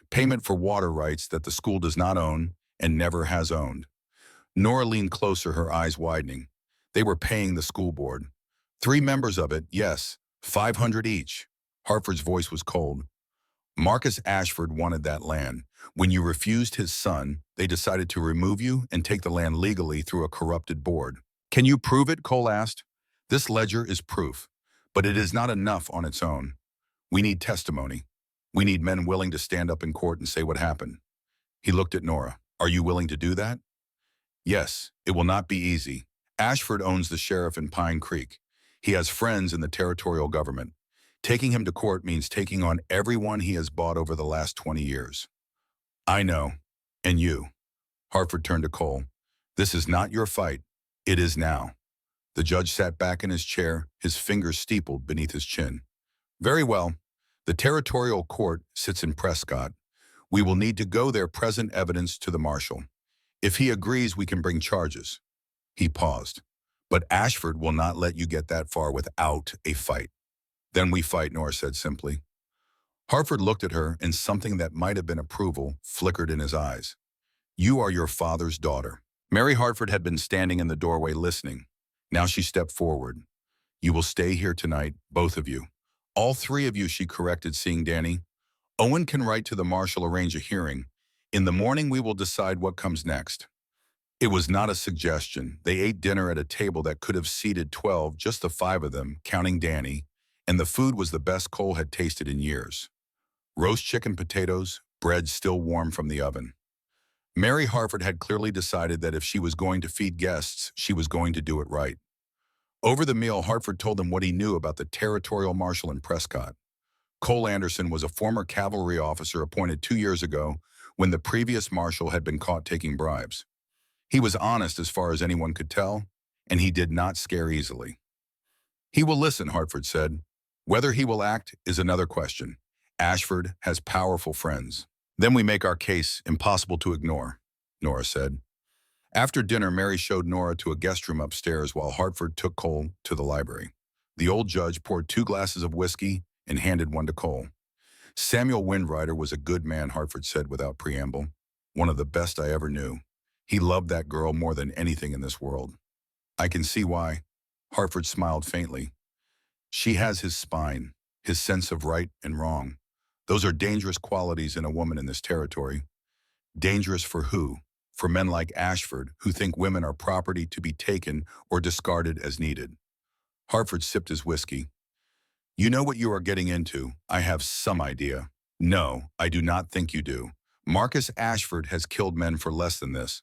Payment for water rights that the school does not own and never has owned. Nora leaned closer, her eyes widening. They were paying the school board. 3 members of it, yes, $500 each. Hartford's voice was cold. Marcus Ashford wanted that land. When you refused his son, they decided to remove you and take the land legally through a corrupted board. Can you prove it? Cole asked. This ledger is proof, but it is not enough on its own. We need testimony. We need men willing to stand up in court and say what happened. He looked at Nora. Are you willing to do that? Yes, it will not be easy. Ashford owns the sheriff in Pine Creek. He has friends in the territorial government. Taking him to court means taking on everyone he has bought over the last 20 years. I know. And you. Hartford turned to Cole. This is not your fight. It is now. The judge sat back in his chair, his fingers steepled beneath his chin. Very well. The territorial court sits in Prescott. We will need to go there, present evidence to the marshal. If he agrees, we can bring charges. He paused. But Ashford will not let you get that far without a fight. Then we fight, Nora said simply. Hartford looked at her, and something that might have been approval flickered in his eyes. You are your father's daughter. Mary Hartford had been standing in the doorway listening. Now she stepped forward. You will stay here tonight, both of you. All three of you, she corrected, seeing Danny. Owen can write to the marshal, arrange a hearing. In the morning, we will decide what comes next. It was not a suggestion. They ate dinner at a table that could have seated 12, just the five of them, counting Danny, and the food was the best Cole had tasted in years. Roast chicken potatoes, bread still warm from the oven. Mary Harford had clearly decided that if she was going to feed guests, she was going to do it right. Over the meal, Hartford told them what he knew about the territorial marshal in Prescott. Cole Anderson was a former cavalry officer appointed 2 years ago when the previous marshal had been caught taking bribes. He was honest as far as anyone could tell, and he did not scare easily. He will listen, Hartford said. Whether he will act is another question. Ashford has powerful friends. Then we make our case impossible to ignore, Nora said. After dinner, Mary showed Nora to a guest room upstairs while Hartford took Cole to the library. The old judge poured 2 glasses of whiskey and handed one to Cole. Samuel Windrider was a good man, Hartford said without preamble. One of the best I ever knew. He loved that girl more than anything in this world. I can see why. Hartford smiled faintly. She has his spine, his sense of right and wrong. Those are dangerous qualities in a woman in this territory. Dangerous for who? For men like Ashford, who think women are property to be taken or discarded as needed. Hartford sipped his whiskey. You know what you are getting into. I have some idea. No, I do not think you do. Marcus Ashford has killed men for less than this.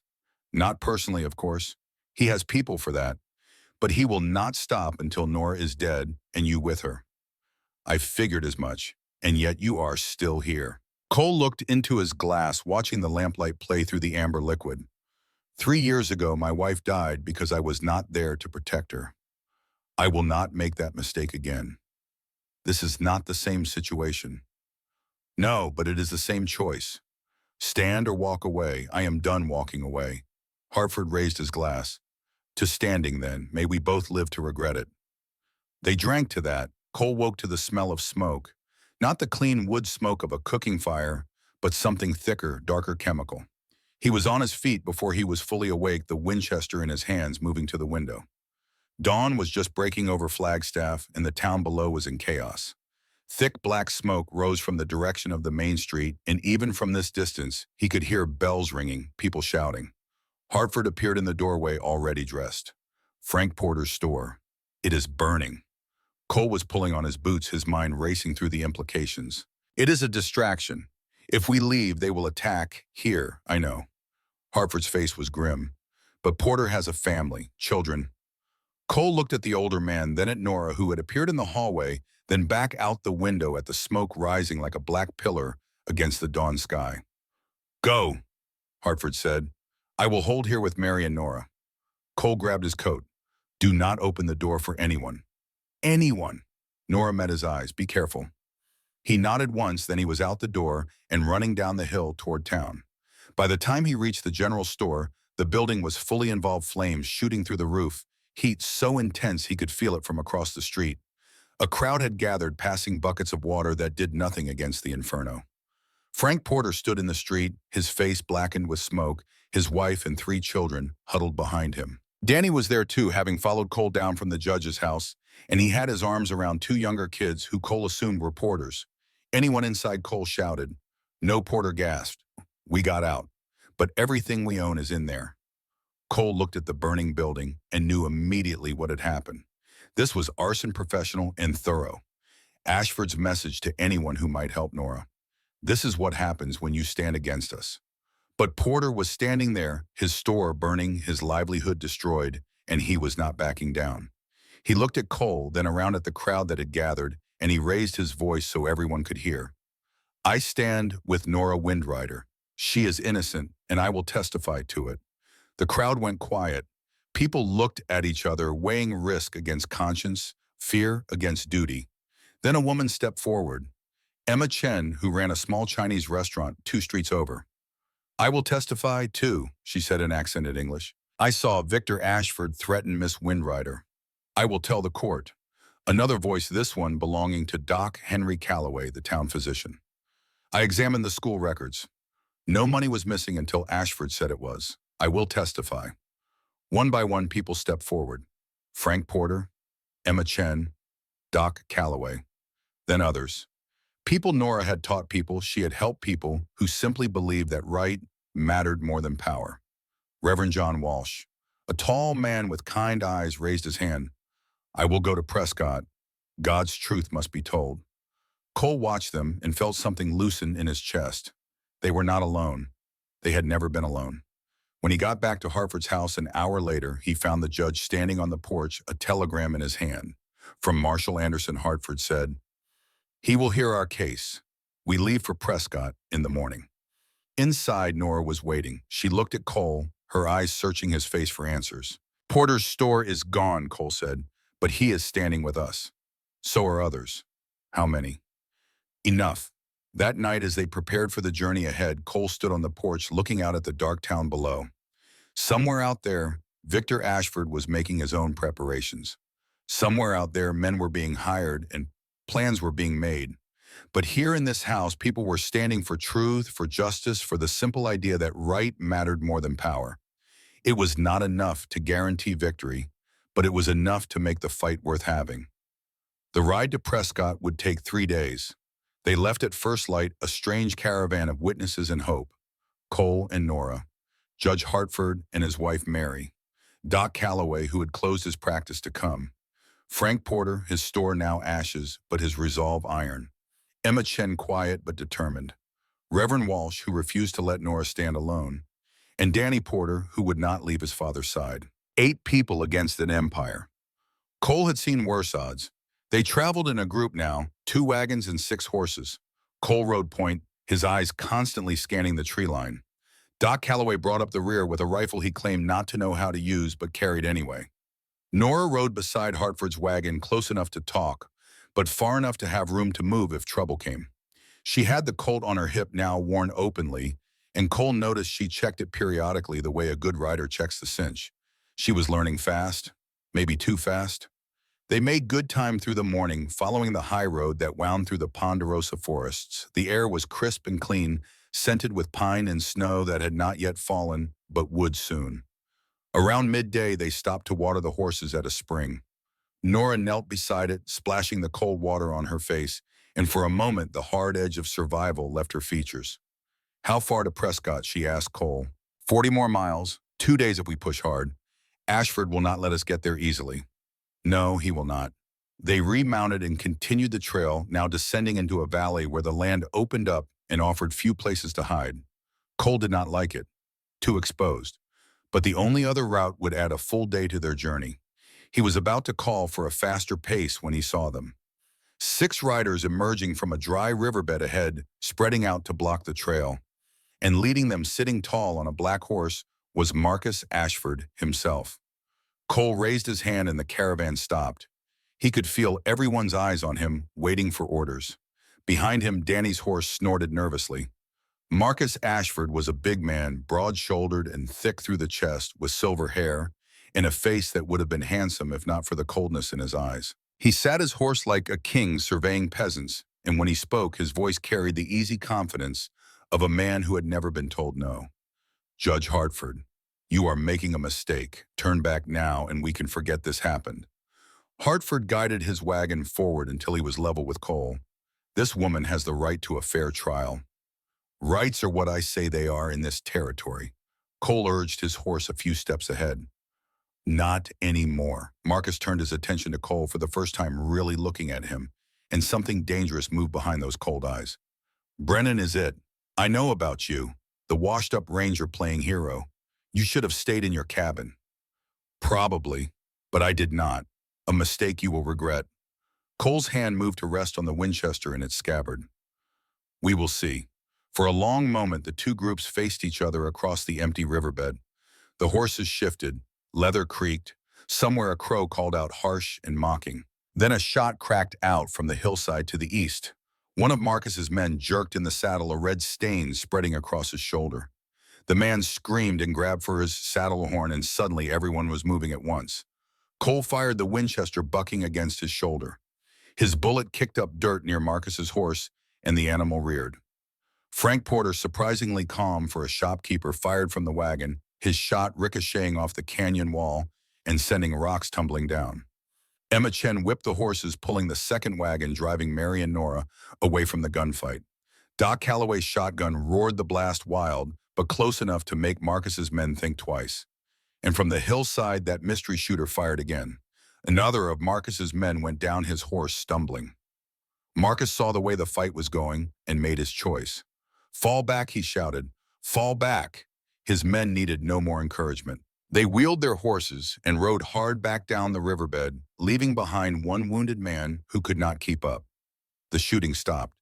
Not personally, of course. He has people for that. But he will not stop until Nora is dead and you with her. I figured as much, and yet you are still here. Cole looked into his glass, watching the lamplight play through the amber liquid. 3 years ago, my wife died because I was not there to protect her. I will not make that mistake again. This is not the same situation. No, but it is the same choice. Stand or walk away. I am done walking away. Hartford raised his glass. To standing, then. May we both live to regret it. They drank to that. Cole woke to the smell of smoke. Not the clean wood smoke of a cooking fire, but something thicker, darker chemical. He was on his feet before he was fully awake, the Winchester in his hands, moving to the window. Dawn was just breaking over Flagstaff, and the town below was in chaos. Thick black smoke rose from the direction of the main street, and even from this distance, he could hear bells ringing, people shouting. Hartford appeared in the doorway, already dressed. Frank Porter's store. It is burning. Cole was pulling on his boots, his mind racing through the implications. It is a distraction. If we leave, they will attack here, I know. Hartford's face was grim. But Porter has a family, children. Cole looked at the older man, then at Nora, who had appeared in the hallway, then back out the window at the smoke rising like a black pillar against the dawn sky. Go, Hartford said. I will hold here with Mary and Nora. Cole grabbed his coat. Do not open the door for anyone. Anyone. Nora met his eyes. Be careful. He nodded once, then he was out the door and running down the hill toward town. By the time he reached the general store, the building was fully involved, flames shooting through the roof, heat so intense he could feel it from across the street. A crowd had gathered, passing buckets of water that did nothing against the inferno. Frank Porter stood in the street, his face blackened with smoke, his wife and 3 children huddled behind him. Danny was there too, having followed Cole down from the judge's house, and he had his arms around 2 younger kids who Cole assumed were Porters. Anyone inside, Cole shouted. No, Porter gasped. We got out, but everything we own is in there. Cole looked at the burning building and knew immediately what had happened. This was arson, professional and thorough. Ashford's message to anyone who might help Nora. This is what happens when you stand against us. But Porter was standing there, his store burning, his livelihood destroyed, and he was not backing down. He looked at Cole, then around at the crowd that had gathered, and he raised his voice so everyone could hear. I stand with Nora Windrider. She is innocent, and I will testify to it. The crowd went quiet. People looked at each other, weighing risk against conscience, fear against duty. Then a woman stepped forward. Emma Chen, who ran a small Chinese restaurant 2 streets over. I will testify, too, she said in accented English. I saw Victor Ashford threaten Miss Windrider. I will tell the court. Another voice, this one belonging to Doc Henry Calloway, the town physician. I examined the school records. No money was missing until Ashford said it was. I will testify. One by one, people stepped forward. Frank Porter, Emma Chen, Doc Calloway. then others. People Nora had taught people, she had helped people who simply believed that right mattered more than power. Reverend John Walsh, a tall man with kind eyes, raised his hand. I will go to Prescott. God's truth must be told. Cole watched them and felt something loosen in his chest. They were not alone. They had never been alone. When he got back to Hartford's house an hour later, he found the judge standing on the porch, a telegram in his hand. From Marshall Anderson, Hartford said, he will hear our case. We leave for Prescott in the morning. Inside, Nora was waiting. She looked at Cole, her eyes searching his face for answers. Porter's store is gone, Cole said, but he is standing with us. So are others. How many? Enough. That night, as they prepared for the journey ahead, Cole stood on the porch looking out at the dark town below. Somewhere out there, Victor Ashford was making his own preparations. Somewhere out there, men were being hired and plans were being made. But here in this house, people were standing for truth, for justice, for the simple idea that right mattered more than power. It was not enough to guarantee victory, but it was enough to make the fight worth having. The ride to Prescott would take 3 days. They left at first light, a strange caravan of witnesses and hope. Cole and Nora, Judge Hartford and his wife Mary, Doc Calloway, who had closed his practice to come, Frank Porter, his store now ashes, but his resolve iron, Emma Chen, quiet but determined, Reverend Walsh, who refused to let Nora stand alone, and Danny Porter, who would not leave his father's side. 8 people against an empire. Cole had seen worse odds. They traveled in a group now, 2 wagons and 6 horses. Cole rode point, his eyes constantly scanning the tree line. Doc Calloway brought up the rear with a rifle he claimed not to know how to use but carried anyway. Nora rode beside Hartford's wagon, close enough to talk, but far enough to have room to move if trouble came. She had the Colt on her hip now, worn openly, and Cole noticed she checked it periodically the way a good rider checks the cinch. She was learning fast, maybe too fast. They made good time through the morning, following the high road that wound through the ponderosa forests. The air was crisp and clean, scented with pine and snow that had not yet fallen, but would soon. Around midday, they stopped to water the horses at a spring. Nora knelt beside it, splashing the cold water on her face, and for a moment the hard edge of survival left her features. How far to Prescott, she asked Cole. 40 more miles, 2 days if we push hard. Ashford will not let us get there easily. No, he will not. They remounted and continued the trail, now descending into a valley where the land opened up and offered few places to hide. Cole did not like it. Too exposed. But the only other route would add a full day to their journey. He was about to call for a faster pace when he saw them. 6 riders emerging from a dry riverbed ahead, spreading out to block the trail. And leading them, sitting tall on a black horse, was Marcus Ashford himself. Cole raised his hand and the caravan stopped. He could feel everyone's eyes on him, waiting for orders. Behind him, Danny's horse snorted nervously. Marcus Ashford was a big man, broad-shouldered and thick through the chest, with silver hair, and a face that would have been handsome if not for the coldness in his eyes. He sat his horse like a king surveying peasants, and when he spoke, his voice carried the easy confidence of a man who had never been told no. Judge Hartford, you are making a mistake. Turn back now and we can forget this happened. Hartford guided his wagon forward until he was level with Cole. This woman has the right to a fair trial. Rights are what I say they are in this territory. Cole urged his horse a few steps ahead. Not anymore. Marcus turned his attention to Cole, for the first time really looking at him, and something dangerous moved behind those cold eyes. Brennan is it. I know about you, the washed-up ranger playing hero. You should have stayed in your cabin. Probably, but I did not. A mistake you will regret. Cole's hand moved to rest on the Winchester in its scabbard. We will see. For a long moment, the 2 groups faced each other across the empty riverbed. The horses shifted, leather creaked. Somewhere a crow called out harsh and mocking. Then a shot cracked out from the hillside to the east. One of Marcus's men jerked in the saddle, a red stain spreading across his shoulder. The man screamed and grabbed for his saddle horn, and suddenly everyone was moving at once. Cole fired the Winchester, bucking against his shoulder. His bullet kicked up dirt near Marcus's horse, and the animal reared. Frank Porter, surprisingly calm for a shopkeeper, fired from the wagon, his shot ricocheting off the canyon wall and sending rocks tumbling down. Emma Chen whipped the horses, pulling the second wagon, driving Mary and Nora away from the gunfight. Doc Calloway's shotgun roared the blast wild, but close enough to make Marcus's men think twice. And from the hillside, that mystery shooter fired again. Another of Marcus's men went down, his horse stumbling. Marcus saw the way the fight was going and made his choice. "Fall back," he shouted. "Fall back." His men needed no more encouragement. They wheeled their horses and rode hard back down the riverbed, leaving behind one wounded man who could not keep up. The shooting stopped.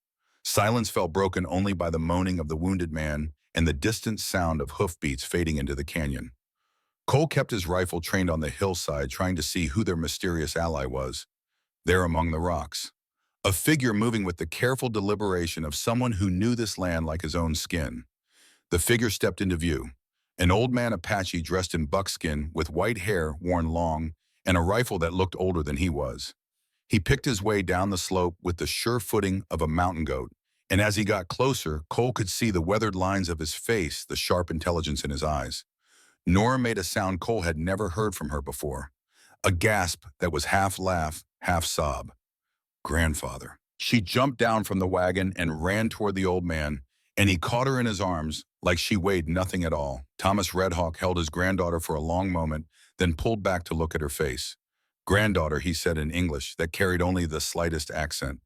Silence fell, broken only by the moaning of the wounded man and the distant sound of hoofbeats fading into the canyon. Cole kept his rifle trained on the hillside, trying to see who their mysterious ally was. There among the rocks, a figure moving with the careful deliberation of someone who knew this land like his own skin. The figure stepped into view. An old man Apache dressed in buckskin with white hair worn long and a rifle that looked older than he was. He picked his way down the slope with the sure footing of a mountain goat, and as he got closer, Cole could see the weathered lines of his face, the sharp intelligence in his eyes. Nora made a sound Cole had never heard from her before, a gasp that was half laugh, half sob. "Grandfather." She jumped down from the wagon and ran toward the old man, and he caught her in his arms like she weighed nothing at all. Thomas Redhawk held his granddaughter for a long moment, then pulled back to look at her face. "Granddaughter," he said in English that carried only the slightest accent.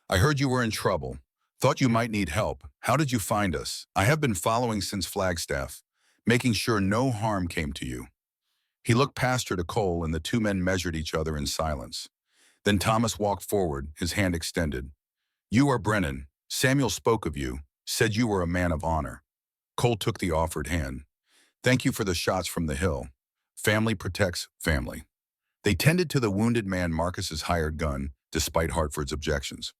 "I heard you were in trouble. Thought you might need help. How did you find us? I have been following since Flagstaff, making sure no harm came to you." He looked past her to Cole, and the two men measured each other in silence. Then Thomas walked forward, his hand extended. "You are Brennan. Samuel spoke of you, said you were a man of honor." Cole took the offered hand. "Thank you for the shots from the hill. Family protects family." They tended to the wounded man, Marcus's hired gun, despite Hartford's objections.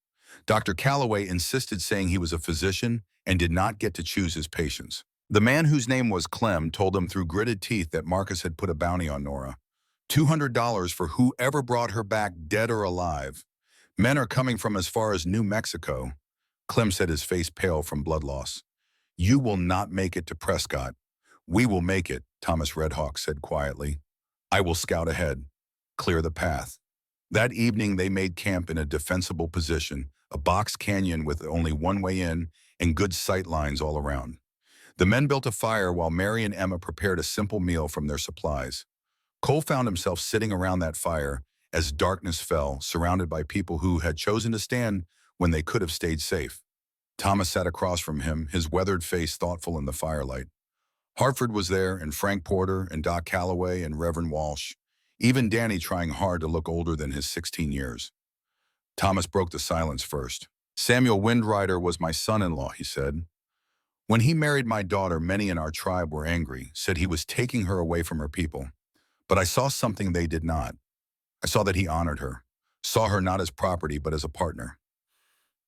Dr. Calloway insisted, saying he was a physician and did not get to choose his patients. The man, whose name was Clem, told them through gritted teeth that Marcus had put a bounty on Nora. $200 for whoever brought her back, dead or alive. "Men are coming from as far as New Mexico." Clem said, his face pale from blood loss. "You will not make it to Prescott." "We will make it," Thomas Redhawk said quietly. "I will scout ahead, clear the path." That evening they made camp in a defensible position, a box canyon with only one way in and good sight lines all around. The men built a fire while Mary and Emma prepared a simple meal from their supplies. Cole found himself sitting around that fire as darkness fell, surrounded by people who had chosen to stand when they could have stayed safe. Thomas sat across from him, his weathered face thoughtful in the firelight. Hartford was there, and Frank Porter, and Doc Calloway, and Reverend Walsh, even Danny trying hard to look older than his 16 years. Thomas broke the silence first. "Samuel Windrider was my son-in-law," he said. "When he married my daughter, many in our tribe were angry, said he was taking her away from her people. But I saw something they did not. I saw that he honored her, saw her not as property but as a partner."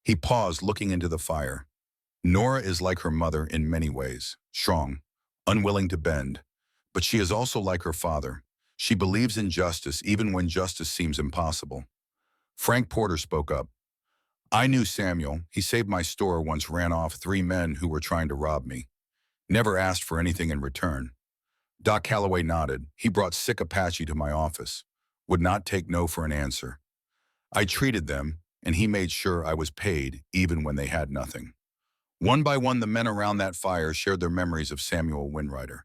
He paused, looking into the fire. "Nora is like her mother in many ways, strong, unwilling to bend, but she is also like her father. She believes in justice even when justice seems impossible." Frank Porter spoke up. "I knew Samuel. He saved my store, once ran off 3 men who were trying to rob me. Never asked for anything in return." Doc Calloway nodded. "He brought sick Apache to my office. Would not take no for an answer. I treated them, and he made sure I was paid even when they had nothing." One by one, the men around that fire shared their memories of Samuel Windrider.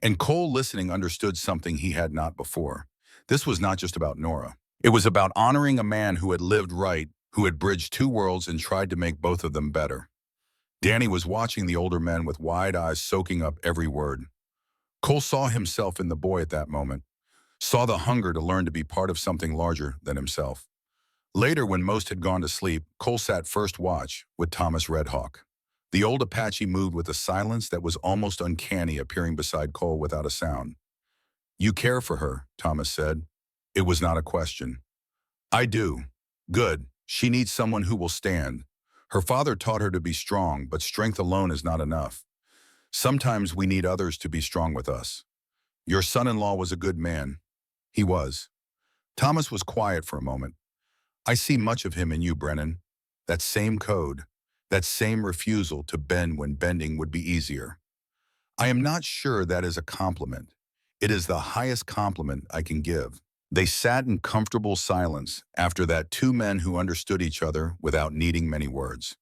And Cole, listening, understood something he had not before. This was not just about Nora. It was about honoring a man who had lived right, who had bridged 2 worlds and tried to make both of them better. Danny was watching the older men with wide eyes, soaking up every word. Cole saw himself in the boy at that moment, saw the hunger to learn to be part of something larger than himself. Later, when most had gone to sleep, Cole sat first watch with Thomas Redhawk. The old Apache moved with a silence that was almost uncanny, appearing beside Cole without a sound. "You care for her," Thomas said. It was not a question. "I do. Good. She needs someone who will stand. Her father taught her to be strong, but strength alone is not enough. Sometimes we need others to be strong with us. Your son-in-law was a good man." "He was." Thomas was quiet for a moment. "I see much of him in you, Brennan. That same code, that same refusal to bend when bending would be easier. I am not sure that is a compliment. It is the highest compliment I can give." They sat in comfortable silence after that, two men who understood each other without needing many words.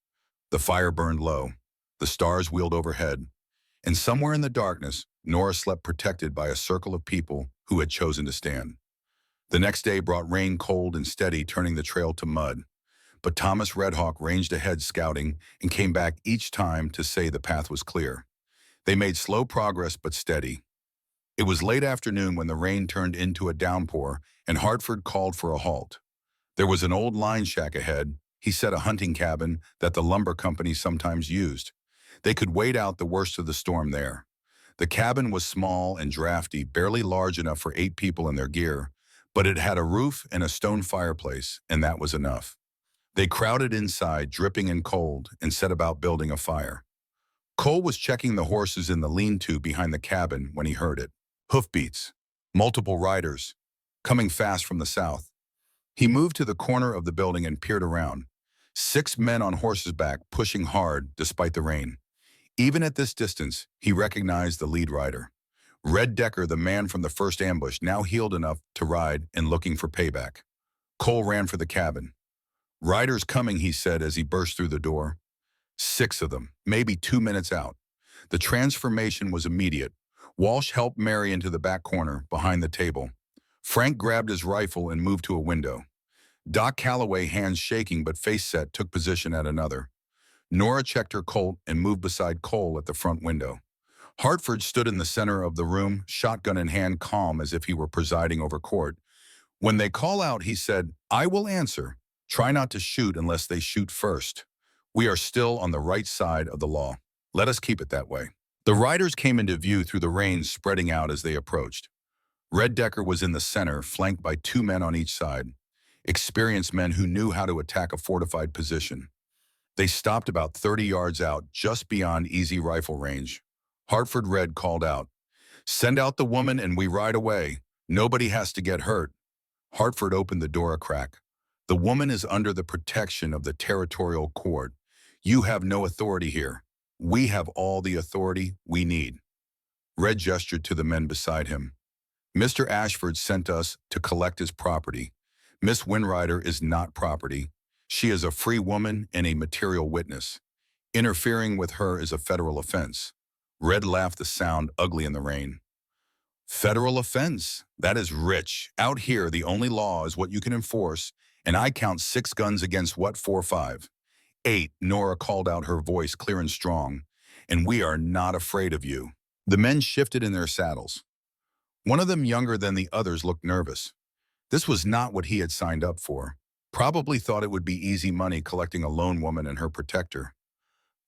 The fire burned low. The stars wheeled overhead. And somewhere in the darkness, Nora slept protected by a circle of people who had chosen to stand. The next day brought rain, cold and steady, turning the trail to mud. But Thomas Redhawk ranged ahead scouting and came back each time to say the path was clear. They made slow progress but steady. It was late afternoon when the rain turned into a downpour and Hartford called for a halt. There was an old line shack ahead, he said, a hunting cabin that the lumber company sometimes used. They could wait out the worst of the storm there. The cabin was small and drafty, barely large enough for 8 people in their gear, but it had a roof and a stone fireplace, and that was enough. They crowded inside, dripping and cold, and set about building a fire. Cole was checking the horses in the lean-to behind the cabin when he heard it. Hoofbeats. Multiple riders. Coming fast from the south. He moved to the corner of the building and peered around. 6 men on horses' back, pushing hard despite the rain. Even at this distance, he recognized the lead rider. Red Decker, the man from the first ambush, now healed enough to ride and looking for payback. Cole ran for the cabin. "Riders coming," he said as he burst through the door. 6 of them, maybe 2 minutes out. The transformation was immediate. Walsh helped Mary into the back corner, behind the table. Frank grabbed his rifle and moved to a window. Doc Calloway, hands shaking but face set, took position at another. Nora checked her Colt and moved beside Cole at the front window. Hartford stood in the center of the room, shotgun in hand, calm as if he were presiding over court. "When they call out," he said, "I will answer. Try not to shoot unless they shoot first. We are still on the right side of the law. Let us keep it that way." The riders came into view through the rain spreading out as they approached. Red Decker was in the center, flanked by 2 men on each side, experienced men who knew how to attack a fortified position. They stopped about 30 yards out, just beyond easy rifle range. Hartford Red called out, "Send out the woman and we ride away. Nobody has to get hurt." Hartford opened the door a crack. "The woman is under the protection of the territorial court. You have no authority here. We have all the authority we need." Red gestured to the men beside him. "Mr. Ashford sent us to collect his property. Miss Winrider is not property. She is a free woman and a material witness. Interfering with her is a federal offense." Red laughed, the sound ugly in the rain. "Federal offense? That is rich. Out here, the only law is what you can enforce, and I count 6 guns against what, 4 or 5? 8, Nora called out, her voice clear and strong. "And we are not afraid of you." The men shifted in their saddles. One of them, younger than the others, looked nervous. This was not what he had signed up for. Probably thought it would be easy money collecting a lone woman and her protector.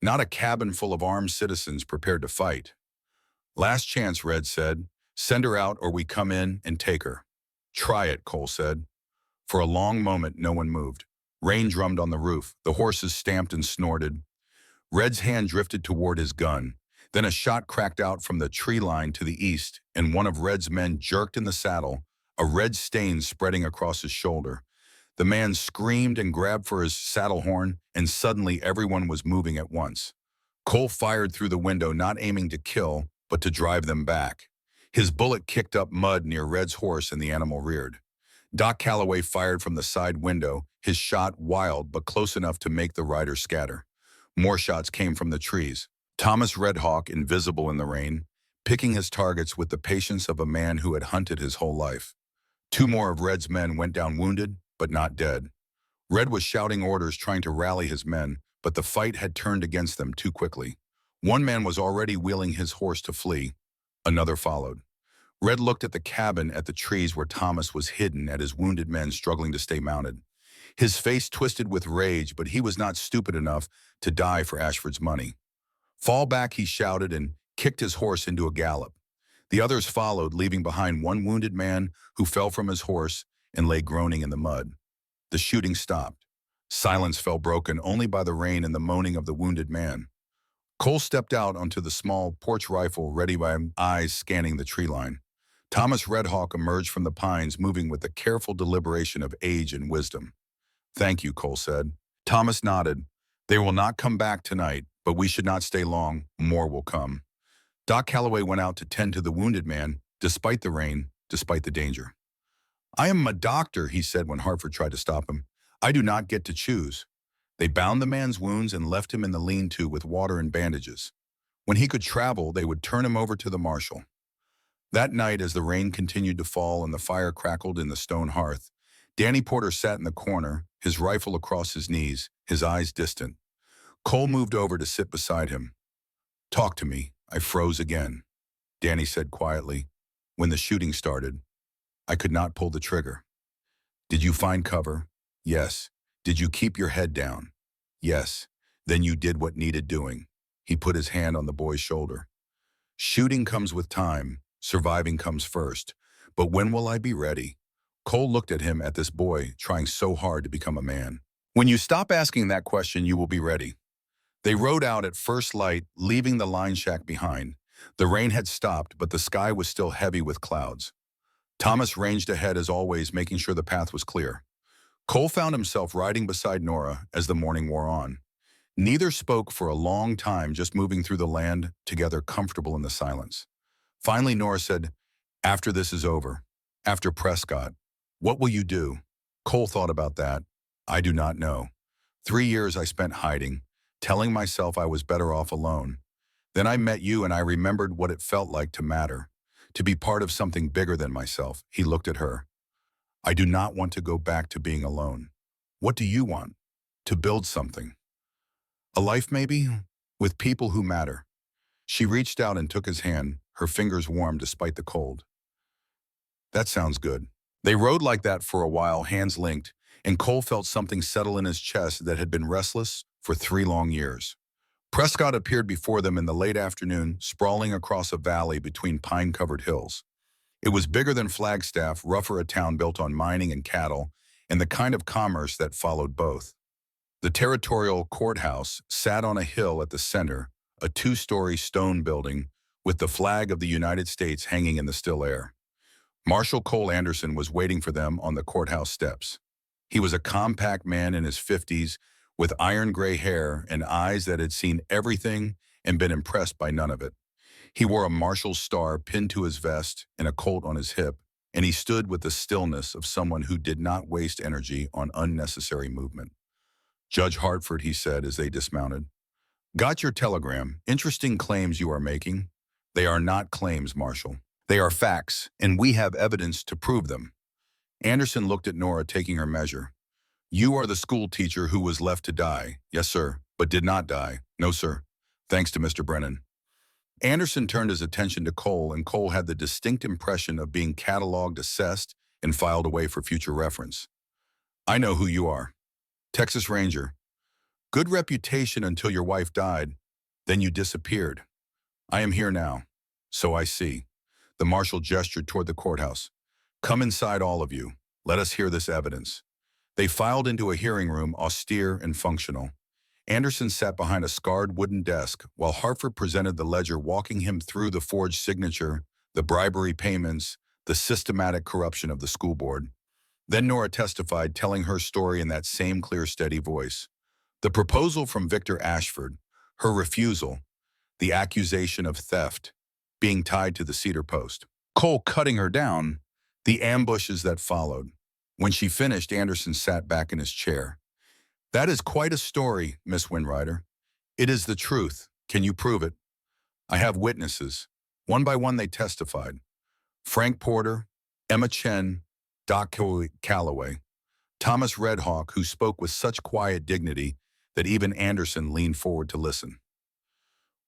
Not a cabin full of armed citizens prepared to fight. "Last chance," Red said. "Send her out or we come in and take her." "Try it," Cole said. For a long moment, no one moved. Rain drummed on the roof. The horses stamped and snorted. Red's hand drifted toward his gun. Then a shot cracked out from the tree line to the east, and one of Red's men jerked in the saddle, a red stain spreading across his shoulder. The man screamed and grabbed for his saddle horn, and suddenly everyone was moving at once. Cole fired through the window, not aiming to kill, but to drive them back. His bullet kicked up mud near Red's horse and the animal reared. Doc Calloway fired from the side window, his shot wild but close enough to make the riders scatter. More shots came from the trees. Thomas Redhawk, invisible in the rain, picking his targets with the patience of a man who had hunted his whole life. 2 more of Red's men went down wounded, but not dead. Red was shouting orders, trying to rally his men, but the fight had turned against them too quickly. One man was already wheeling his horse to flee. Another followed. Red looked at the cabin, at the trees where Thomas was hidden, at his wounded men struggling to stay mounted. His face twisted with rage, but he was not stupid enough to die for Ashford's money. "Fall back," he shouted, and kicked his horse into a gallop. The others followed, leaving behind one wounded man who fell from his horse and lay groaning in the mud. The shooting stopped. Silence fell, broken only by the rain and the moaning of the wounded man. Cole stepped out onto the small porch, rifle ready, by eyes scanning the tree line. Thomas Redhawk emerged from the pines, moving with the careful deliberation of age and wisdom. "Thank you," Cole said. Thomas nodded. "They will not come back tonight, but we should not stay long. More will come." Doc Calloway went out to tend to the wounded man, despite the rain, despite the danger. I am a doctor, he said when Hartford tried to stop him. I do not get to choose. They bound the man's wounds and left him in the lean-to with water and bandages. When he could travel, they would turn him over to the marshal. That night, as the rain continued to fall and the fire crackled in the stone hearth, Danny Porter sat in the corner, his rifle across his knees, his eyes distant. Cole moved over to sit beside him. Talk to me. I froze again. Danny said quietly. When the shooting started, I could not pull the trigger. Did you find cover? Yes. Did you keep your head down? Yes. Then you did what needed doing. He put his hand on the boy's shoulder. Shooting comes with time. Surviving comes first. But when will I be ready? Cole looked at him, at this boy, trying so hard to become a man. When you stop asking that question, you will be ready. They rode out at first light, leaving the line shack behind. The rain had stopped, but the sky was still heavy with clouds. Thomas ranged ahead as always, making sure the path was clear. Cole found himself riding beside Nora as the morning wore on. Neither spoke for a long time, just moving through the land together, comfortable in the silence. Finally, Nora said, after this is over, after Prescott, what will you do? Cole thought about that. I do not know. 3 years I spent hiding, telling myself I was better off alone. Then I met you and I remembered what it felt like to matter, to be part of something bigger than myself. He looked at her. I do not want to go back to being alone. What do you want? To build something. A life maybe, with people who matter. She reached out and took his hand, her fingers warm despite the cold. That sounds good. They rode like that for a while, hands linked, and Cole felt something settle in his chest that had been restless for 3 long years. Prescott appeared before them in the late afternoon, sprawling across a valley between pine-covered hills. It was bigger than Flagstaff, rougher, a town built on mining and cattle, and the kind of commerce that followed both. The territorial courthouse sat on a hill at the center, a 2-story stone building with the flag of the United States hanging in the still air. Marshal Cole Anderson was waiting for them on the courthouse steps. He was a compact man in his 50s with iron gray hair and eyes that had seen everything and been impressed by none of it. He wore a marshal's star pinned to his vest and a Colt on his hip, and he stood with the stillness of someone who did not waste energy on unnecessary movement. Judge Hartford, he said as they dismounted. Got your telegram. Interesting claims you are making. They are not claims, Marshal. They are facts, and we have evidence to prove them. Anderson looked at Nora, taking her measure. You are the school teacher who was left to die. Yes, sir, but did not die. No, sir. Thanks to Mr. Brennan. Anderson turned his attention to Cole, and Cole had the distinct impression of being cataloged, assessed, and filed away for future reference. I know who you are. Texas Ranger. Good reputation until your wife died. Then you disappeared. I am here now. So I see. The marshal gestured toward the courthouse. Come inside, all of you. Let us hear this evidence. They filed into a hearing room, austere and functional. Anderson sat behind a scarred wooden desk while Hartford presented the ledger, walking him through the forged signature, the bribery payments, the systematic corruption of the school board. Then Nora testified, telling her story in that same clear, steady voice. The proposal from Victor Ashford, her refusal, the accusation of theft, being tied to the cedar post. Cole cutting her down, the ambushes that followed. When she finished, Anderson sat back in his chair. That is quite a story, Miss Winrider. It is the truth. Can you prove it? I have witnesses. One by one they testified. Frank Porter, Emma Chen, Doc Calloway, Thomas Redhawk, who spoke with such quiet dignity that even Anderson leaned forward to listen.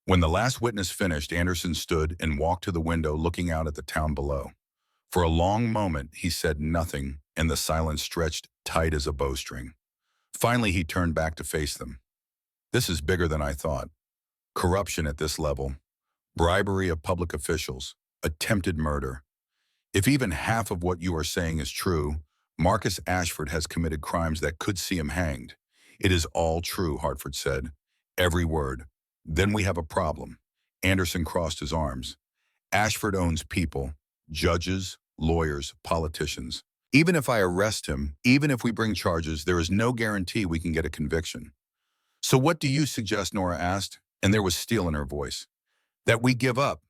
When the last witness finished, Anderson stood and walked to the window, looking out at the town below. For a long moment, he said nothing, and the silence stretched tight as a bowstring. Finally, he turned back to face them. This is bigger than I thought. Corruption at this level, bribery of public officials, attempted murder. If even half of what you are saying is true, Marcus Ashford has committed crimes that could see him hanged. It is all true, Hartford said. Every word. Then we have a problem. Anderson crossed his arms. Ashford owns people, judges, lawyers, politicians. Even if I arrest him, even if we bring charges, there is no guarantee we can get a conviction. So what do you suggest, Nora asked, and there was steel in her voice. That we give up,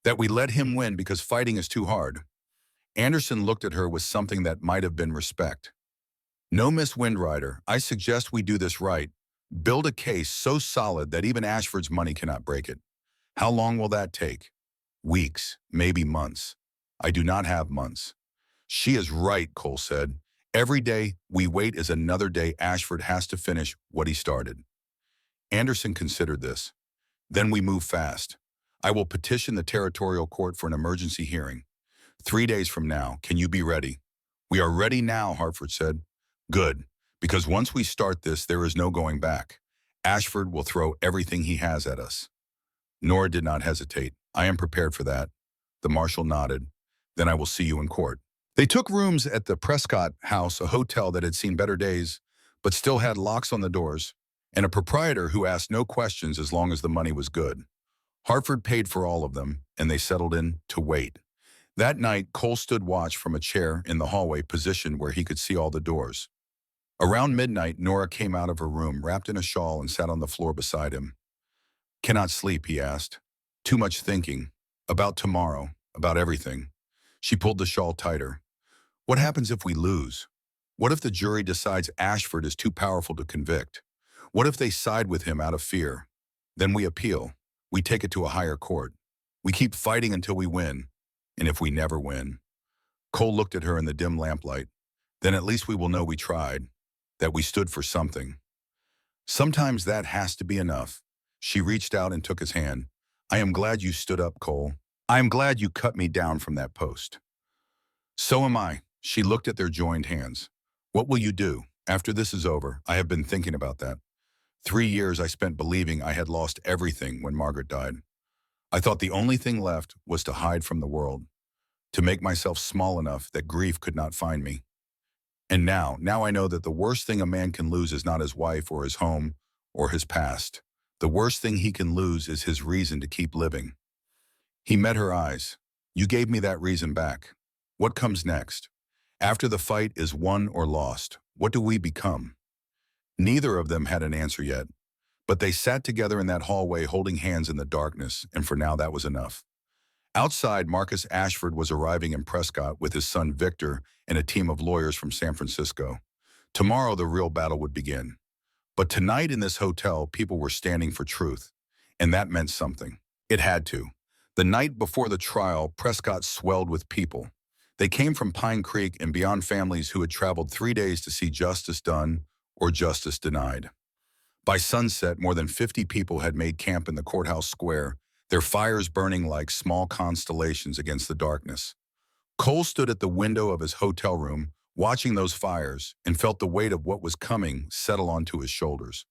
that we let him win because fighting is too hard. Anderson looked at her with something that might have been respect. No, Miss Windrider, I suggest we do this right. Build a case so solid that even Ashford's money cannot break it. How long will that take? Weeks, maybe months. I do not have months. She is right, Cole said. Every day we wait is another day Ashford has to finish what he started. Anderson considered this. Then we move fast. I will petition the territorial court for an emergency hearing. 3 days from now, can you be ready? We are ready now, Hartford said. Good, because once we start this, there is no going back. Ashford will throw everything he has at us. Nora did not hesitate. I am prepared for that. The marshal nodded. Then I will see you in court. They took rooms at the Prescott House, a hotel that had seen better days, but still had locks on the doors, and a proprietor who asked no questions as long as the money was good. Hartford paid for all of them, and they settled in to wait. That night, Cole stood watch from a chair in the hallway positioned where he could see all the doors. Around midnight, Nora came out of her room, wrapped in a shawl, and sat on the floor beside him. Cannot sleep, he asked. Too much thinking. About tomorrow. About everything. She pulled the shawl tighter. What happens if we lose? What if the jury decides Ashford is too powerful to convict? What if they side with him out of fear? Then we appeal. We take it to a higher court. We keep fighting until we win. And if we never win? Cole looked at her in the dim lamplight. Then at least we will know we tried, that we stood for something. Sometimes that has to be enough. She reached out and took his hand. I am glad you stood up, Cole. I am glad you cut me down from that post. So am I. She looked at their joined hands. What will you do? After this is over, I have been thinking about that. 3 years I spent believing I had lost everything when Margaret died. I thought the only thing left was to hide from the world, to make myself small enough that grief could not find me. And now I know that the worst thing a man can lose is not his wife or his home or his past. The worst thing he can lose is his reason to keep living. He met her eyes. You gave me that reason back. What comes next? After the fight is won or lost, what do we become? Neither of them had an answer yet, but they sat together in that hallway holding hands in the darkness, and for now that was enough. Outside, Marcus Ashford was arriving in Prescott with his son Victor and a team of lawyers from San Francisco. Tomorrow the real battle would begin. But tonight in this hotel, people were standing for truth, and that meant something. It had to. The night before the trial, Prescott swelled with people. They came from Pine Creek and beyond, families who had traveled 3 days to see justice done or justice denied. By sunset, more than 50 people had made camp in the courthouse square, their fires burning like small constellations against the darkness. Cole stood at the window of his hotel room, watching those fires, and felt the weight of what was coming settle onto his shoulders.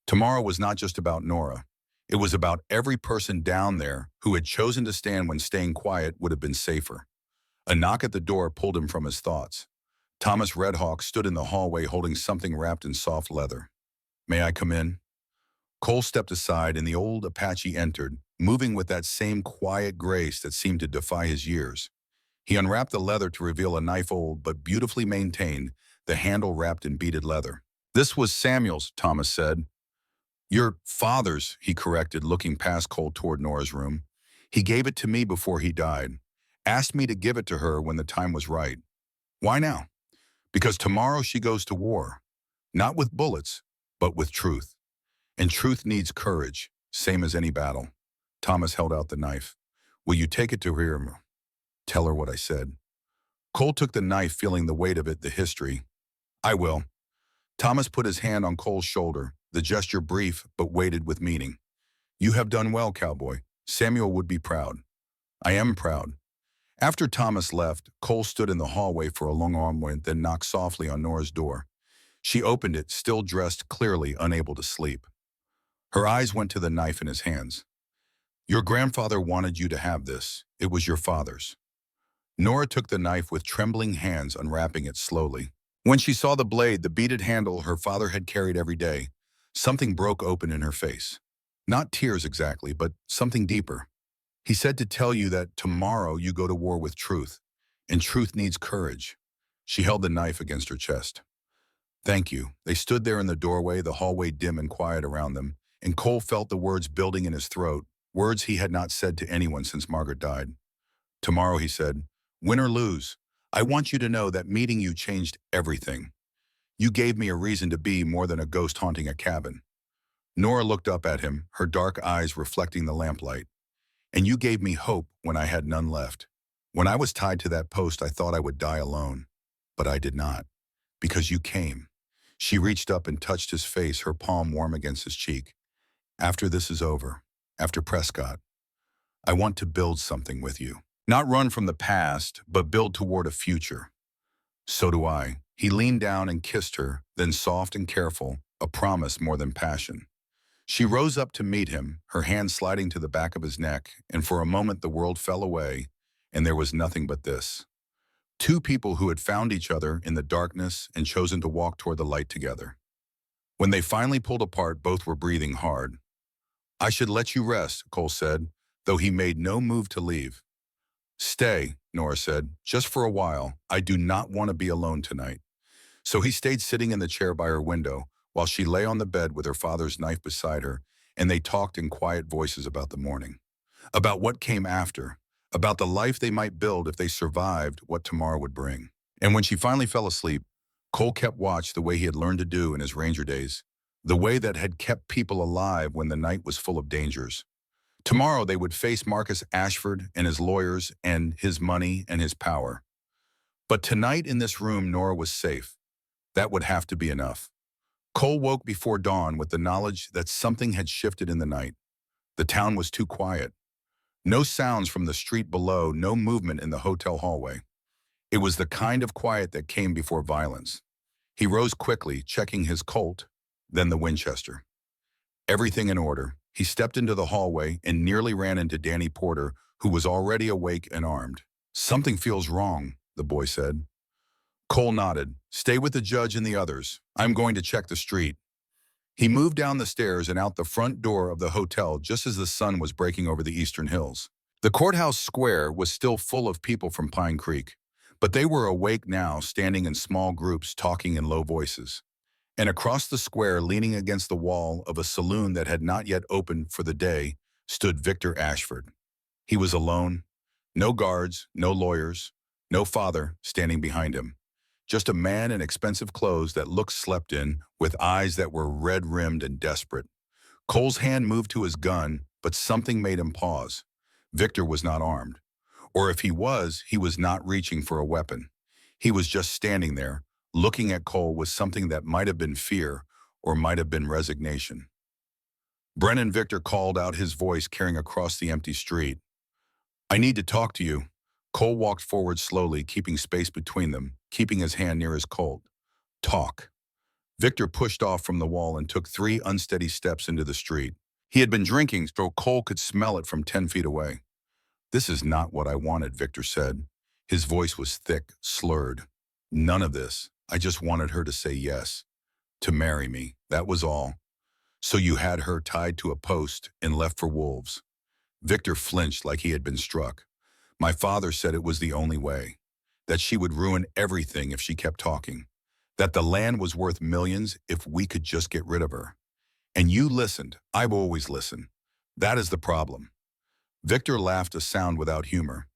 Tomorrow was not just about Nora. It was about every person down there who had chosen to stand when staying quiet would have been safer. A knock at the door pulled him from his thoughts. Thomas Redhawk stood in the hallway holding something wrapped in soft leather. May I come in? Cole stepped aside and the old Apache entered, moving with that same quiet grace that seemed to defy his years. He unwrapped the leather to reveal a knife, old but beautifully maintained, the handle wrapped in beaded leather. This was Samuel's, Thomas said. Your father's, he corrected, looking past Cole toward Nora's room. He gave it to me before he died. Asked me to give it to her when the time was right. Why now? Because tomorrow she goes to war. Not with bullets, but with truth. And truth needs courage, same as any battle. Thomas held out the knife. Will you take it to her? Tell her what I said. Cole took the knife, feeling the weight of it, the history. I will. Thomas put his hand on Cole's shoulder, the gesture brief but weighted with meaning. You have done well, cowboy. Samuel would be proud. I am proud. After Thomas left, Cole stood in the hallway for a long moment, then knocked softly on Nora's door. She opened it, still dressed clearly, unable to sleep. Her eyes went to the knife in his hands. Your grandfather wanted you to have this. It was your father's. Nora took the knife with trembling hands, unwrapping it slowly. When she saw the blade, the beaded handle her father had carried every day, something broke open in her face. Not tears exactly, but something deeper. He said to tell you that tomorrow you go to war with truth, and truth needs courage. She held the knife against her chest. Thank you. They stood there in the doorway, the hallway dim and quiet around them, and Cole felt the words building in his throat, words he had not said to anyone since Margaret died. Tomorrow, he said, win or lose, I want you to know that meeting you changed everything. You gave me a reason to be more than a ghost haunting a cabin. Nora looked up at him, her dark eyes reflecting the lamplight. And you gave me hope when I had none left. When I was tied to that post, I thought I would die alone. But I did not, because you came. She reached up and touched his face, her palm warm against his cheek. After this is over, after Prescott, I want to build something with you. Not run from the past, but build toward a future. So do I. He leaned down and kissed her, then soft and careful, a promise more than passion. She rose up to meet him, her hand sliding to the back of his neck, and for a moment the world fell away, and there was nothing but this. Two people who had found each other in the darkness and chosen to walk toward the light together. When they finally pulled apart, both were breathing hard. I should let you rest, Cole said, though he made no move to leave. Stay, Nora said, just for a while. I do not want to be alone tonight. So he stayed sitting in the chair by her window, while she lay on the bed with her father's knife beside her, and they talked in quiet voices about the morning, about what came after, about the life they might build if they survived what tomorrow would bring. And when she finally fell asleep, Cole kept watch the way he had learned to do in his ranger days, the way that had kept people alive when the night was full of dangers. Tomorrow they would face Marcus Ashford and his lawyers and his money and his power. But tonight in this room, Nora was safe. That would have to be enough. Cole woke before dawn with the knowledge that something had shifted in the night. The town was too quiet. No sounds from the street below, no movement in the hotel hallway. It was the kind of quiet that came before violence. He rose quickly, checking his Colt, then the Winchester. Everything in order. He stepped into the hallway and nearly ran into Danny Porter, who was already awake and armed. Something feels wrong, the boy said. Cole nodded. Stay with the judge and the others. I'm going to check the street. He moved down the stairs and out the front door of the hotel just as the sun was breaking over the eastern hills. The courthouse square was still full of people from Pine Creek, but they were awake now, standing in small groups, talking in low voices. And across the square, leaning against the wall of a saloon that had not yet opened for the day, stood Victor Ashford. He was alone. No guards, no lawyers, no father standing behind him. Just a man in expensive clothes that looked slept in, with eyes that were red-rimmed and desperate. Cole's hand moved to his gun, but something made him pause. Victor was not armed. Or if he was not reaching for a weapon. He was just standing there, looking at Cole with something that might have been fear or might have been resignation. Brennan Victor called out, his voice carrying across the empty street. I need to talk to you. Cole walked forward slowly, keeping space between them, keeping his hand near his Colt. Talk. Victor pushed off from the wall and took 3 unsteady steps into the street. He had been drinking, so Cole could smell it from 10 feet away. This is not what I wanted, Victor said. His voice was thick, slurred. None of this. I just wanted her to say yes. To marry me. That was all. So you had her tied to a post and left for wolves. Victor flinched like he had been struck. My father said it was the only way. That she would ruin everything if she kept talking. That the land was worth millions if we could just get rid of her. And you listened. I've always listened. That is the problem. Victor laughed, a sound without humor.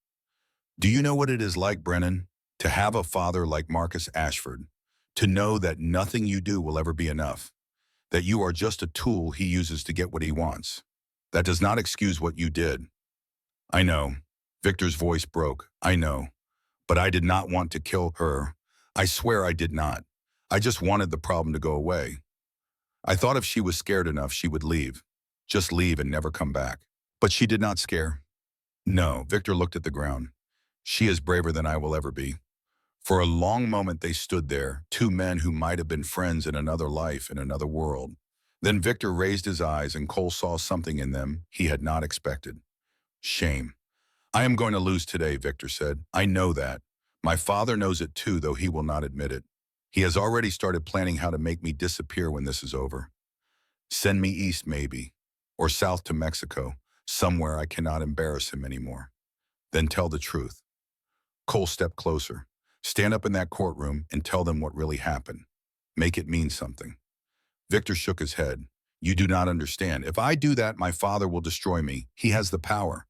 Do you know what it is like, Brennan? To have a father like Marcus Ashford. To know that nothing you do will ever be enough. That you are just a tool he uses to get what he wants. That does not excuse what you did. I know. Victor's voice broke. I know. But I did not want to kill her. I swear I did not. I just wanted the problem to go away. I thought if she was scared enough, she would leave. Just leave and never come back. But she did not scare. No, Victor looked at the ground. She is braver than I will ever be. For a long moment they stood there, 2 men who might have been friends in another life, in another world. Then Victor raised his eyes and Cole saw something in them he had not expected. Shame. I am going to lose today, Victor said. I know that. My father knows it too, though he will not admit it. He has already started planning how to make me disappear when this is over. Send me east, maybe. Or south to Mexico, somewhere I cannot embarrass him anymore. Then tell the truth. Cole stepped closer. Stand up in that courtroom and tell them what really happened. Make it mean something. Victor shook his head. You do not understand. If I do that, my father will destroy me. He has the power.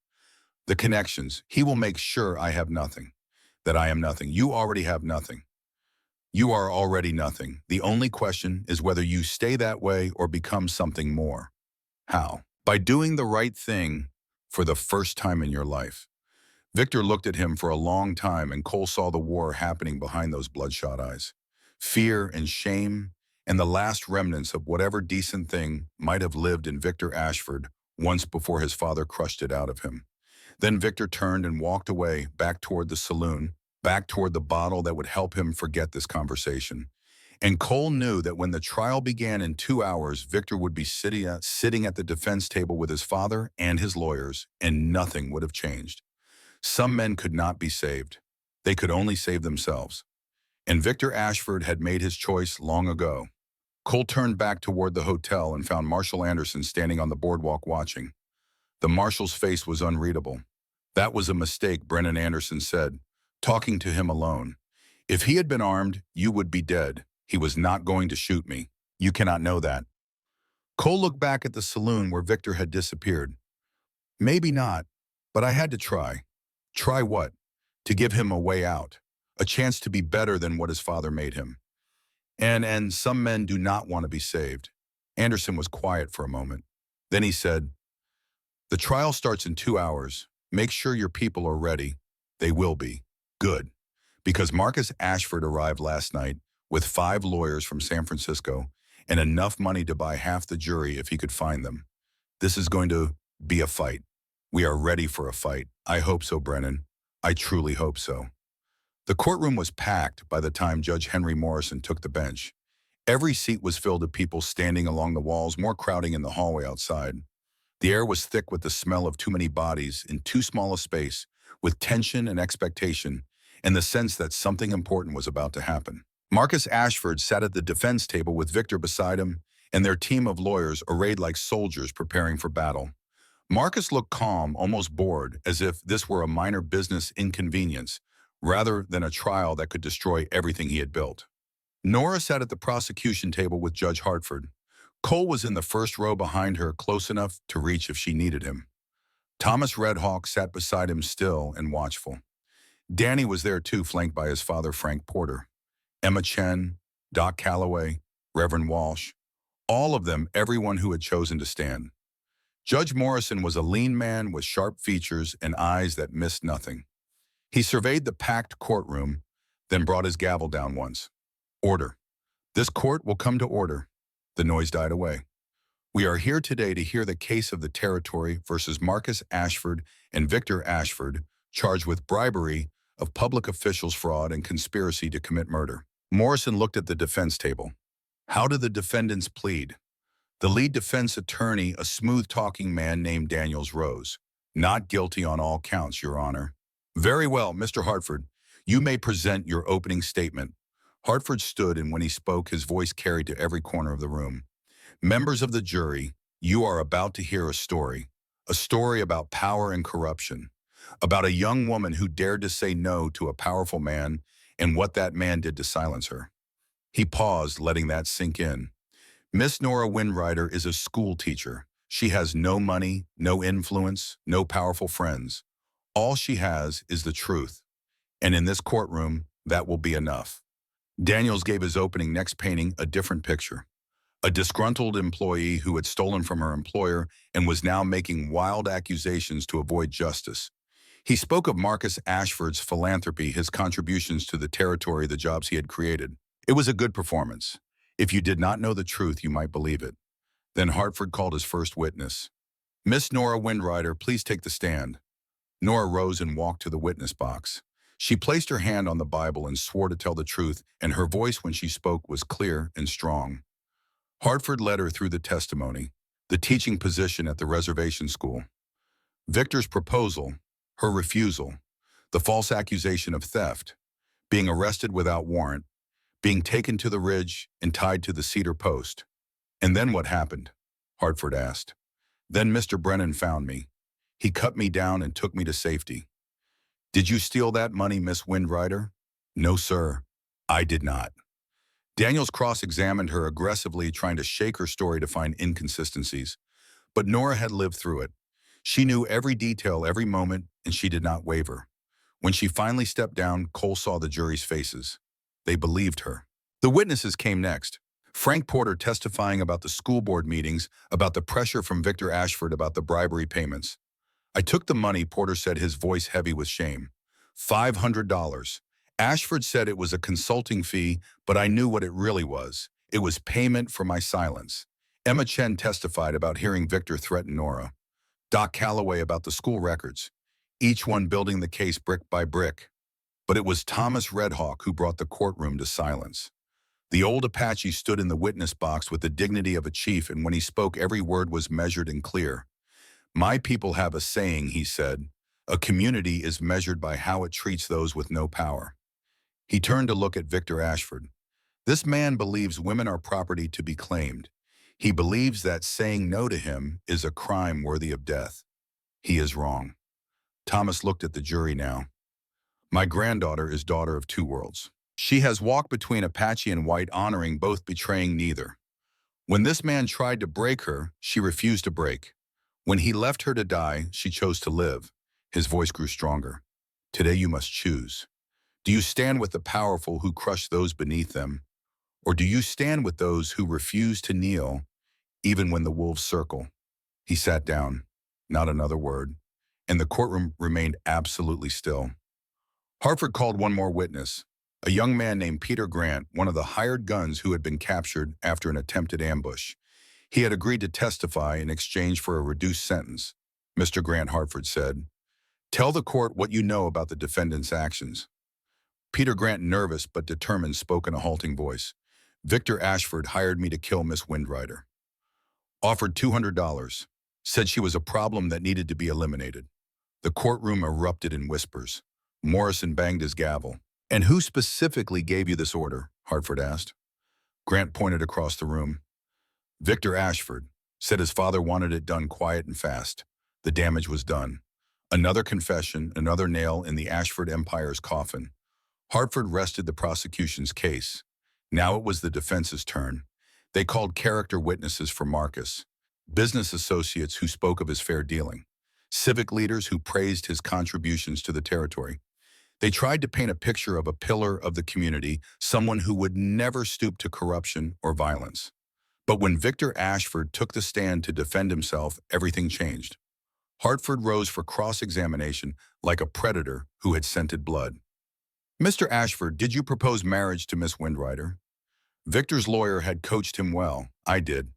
The connections. He will make sure I have nothing. That I am nothing. You already have nothing. You are already nothing. The only question is whether you stay that way or become something more. How? By doing the right thing for the first time in your life. Victor looked at him for a long time, and Cole saw the war happening behind those bloodshot eyes. Fear and shame and the last remnants of whatever decent thing might have lived in Victor Ashford once before his father crushed it out of him. Then Victor turned and walked away, back toward the saloon, back toward the bottle that would help him forget this conversation. And Cole knew that when the trial began in 2 hours, Victor would be sitting at the defense table with his father and his lawyers, and nothing would have changed. Some men could not be saved. They could only save themselves. And Victor Ashford had made his choice long ago. Cole turned back toward the hotel and found Marshall Anderson standing on the boardwalk watching. The marshal's face was unreadable. That was a mistake, Brennan Anderson said, talking to him alone. If he had been armed, you would be dead. He was not going to shoot me. You cannot know that. Cole looked back at the saloon where Victor had disappeared. Maybe not, but I had to try. Try what? To give him a way out, a chance to be better than what his father made him. And some men do not want to be saved. Anderson was quiet for a moment. Then he said, the trial starts in 2 hours. Make sure your people are ready. They will be. Good. Because Marcus Ashford arrived last night with 5 lawyers from San Francisco and enough money to buy half the jury if he could find them. This is going to be a fight. We are ready for a fight. I hope so, Brennan. I truly hope so. The courtroom was packed by the time Judge Henry Morrison took the bench. Every seat was filled with people standing along the walls, more crowding in the hallway outside. The air was thick with the smell of too many bodies in too small a space, with tension and expectation, and the sense that something important was about to happen. Marcus Ashford sat at the defense table with Victor beside him and their team of lawyers arrayed like soldiers preparing for battle. Marcus looked calm, almost bored, as if this were a minor business inconvenience, rather than a trial that could destroy everything he had built. Nora sat at the prosecution table with Judge Hartford. Cole was in the first row behind her, close enough to reach if she needed him. Thomas Redhawk sat beside him, still and watchful. Danny was there too, flanked by his father, Frank Porter. Emma Chen, Doc Calloway, Reverend Walsh, all of them, everyone who had chosen to stand. Judge Morrison was a lean man with sharp features and eyes that missed nothing. He surveyed the packed courtroom, then brought his gavel down once. Order. This court will come to order. The noise died away. We are here today to hear the case of the territory versus Marcus Ashford and Victor Ashford, charged with bribery of public officials, fraud, and conspiracy to commit murder. Morrison looked at the defense table. How do the defendants plead? The lead defense attorney, a smooth-talking man named Daniels, rose. Not guilty on all counts, Your Honor. Very well, Mr. Hartford. You may present your opening statement. Hartford stood, and when he spoke, his voice carried to every corner of the room. Members of the jury, you are about to hear a story about power and corruption, about a young woman who dared to say no to a powerful man and what that man did to silence her. He paused, letting that sink in. Miss Nora Windrider is a school teacher. She has no money, no influence, no powerful friends. All she has is the truth. And in this courtroom, that will be enough. Daniels gave his opening, next painting a different picture. A disgruntled employee who had stolen from her employer and was now making wild accusations to avoid justice. He spoke of Marcus Ashford's philanthropy, his contributions to the territory, the jobs he had created. It was a good performance. If you did not know the truth, you might believe it. Then Hartford called his first witness. Miss Nora Windrider, please take the stand. Nora rose and walked to the witness box. She placed her hand on the Bible and swore to tell the truth, and her voice when she spoke was clear and strong. Hartford led her through the testimony, the teaching position at the reservation school, Victor's proposal, her refusal, the false accusation of theft, being arrested without warrant, being taken to the ridge and tied to the cedar post. And then what happened? Hartford asked. Then Mr. Brennan found me. He cut me down and took me to safety. Did you steal that money, Miss Windrider? No, sir, I did not. Daniels cross-examined her aggressively, trying to shake her story to find inconsistencies. But Nora had lived through it. She knew every detail, every moment, and she did not waver. When she finally stepped down, Cole saw the jury's faces. They believed her. The witnesses came next. Frank Porter testifying about the school board meetings, about the pressure from Victor Ashford about the bribery payments. I took the money, Porter said, his voice heavy with shame. $500. Ashford said it was a consulting fee, but I knew what it really was. It was payment for my silence. Emma Chen testified about hearing Victor threaten Nora. Doc Calloway about the school records, each one building the case brick by brick. But it was Thomas Redhawk who brought the courtroom to silence. The old Apache stood in the witness box with the dignity of a chief, and when he spoke, every word was measured and clear. My people have a saying, he said. A community is measured by how it treats those with no power. He turned to look at Victor Ashford. This man believes women are property to be claimed. He believes that saying no to him is a crime worthy of death. He is wrong. Thomas looked at the jury now. My granddaughter is daughter of two worlds. She has walked between Apache and white, honoring both, betraying neither. When this man tried to break her, she refused to break. When he left her to die, she chose to live. His voice grew stronger. Today you must choose. Do you stand with the powerful who crush those beneath them? Or do you stand with those who refuse to kneel, even when the wolves circle? He sat down, not another word, and the courtroom remained absolutely still. Hartford called one more witness, a young man named Peter Grant, one of the hired guns who had been captured after an attempted ambush. He had agreed to testify in exchange for a reduced sentence. Mr. Grant, Hartford said, tell the court what you know about the defendant's actions. Peter Grant, nervous but determined, spoke in a halting voice. Victor Ashford hired me to kill Miss Windrider. Offered $200. Said she was a problem that needed to be eliminated. The courtroom erupted in whispers. Morrison banged his gavel. And who specifically gave you this order? Hartford asked. Grant pointed across the room. Victor Ashford said his father wanted it done quiet and fast. The damage was done. Another confession, another nail in the Ashford Empire's coffin. Hartford rested the prosecution's case. Now it was the defense's turn. They called character witnesses for Marcus, business associates who spoke of his fair dealing, civic leaders who praised his contributions to the territory. They tried to paint a picture of a pillar of the community, someone who would never stoop to corruption or violence. But when Victor Ashford took the stand to defend himself, everything changed. Hartford rose for cross-examination like a predator who had scented blood. Mr. Ashford, did you propose marriage to Miss Windrider? Victor's lawyer had coached him well. I did.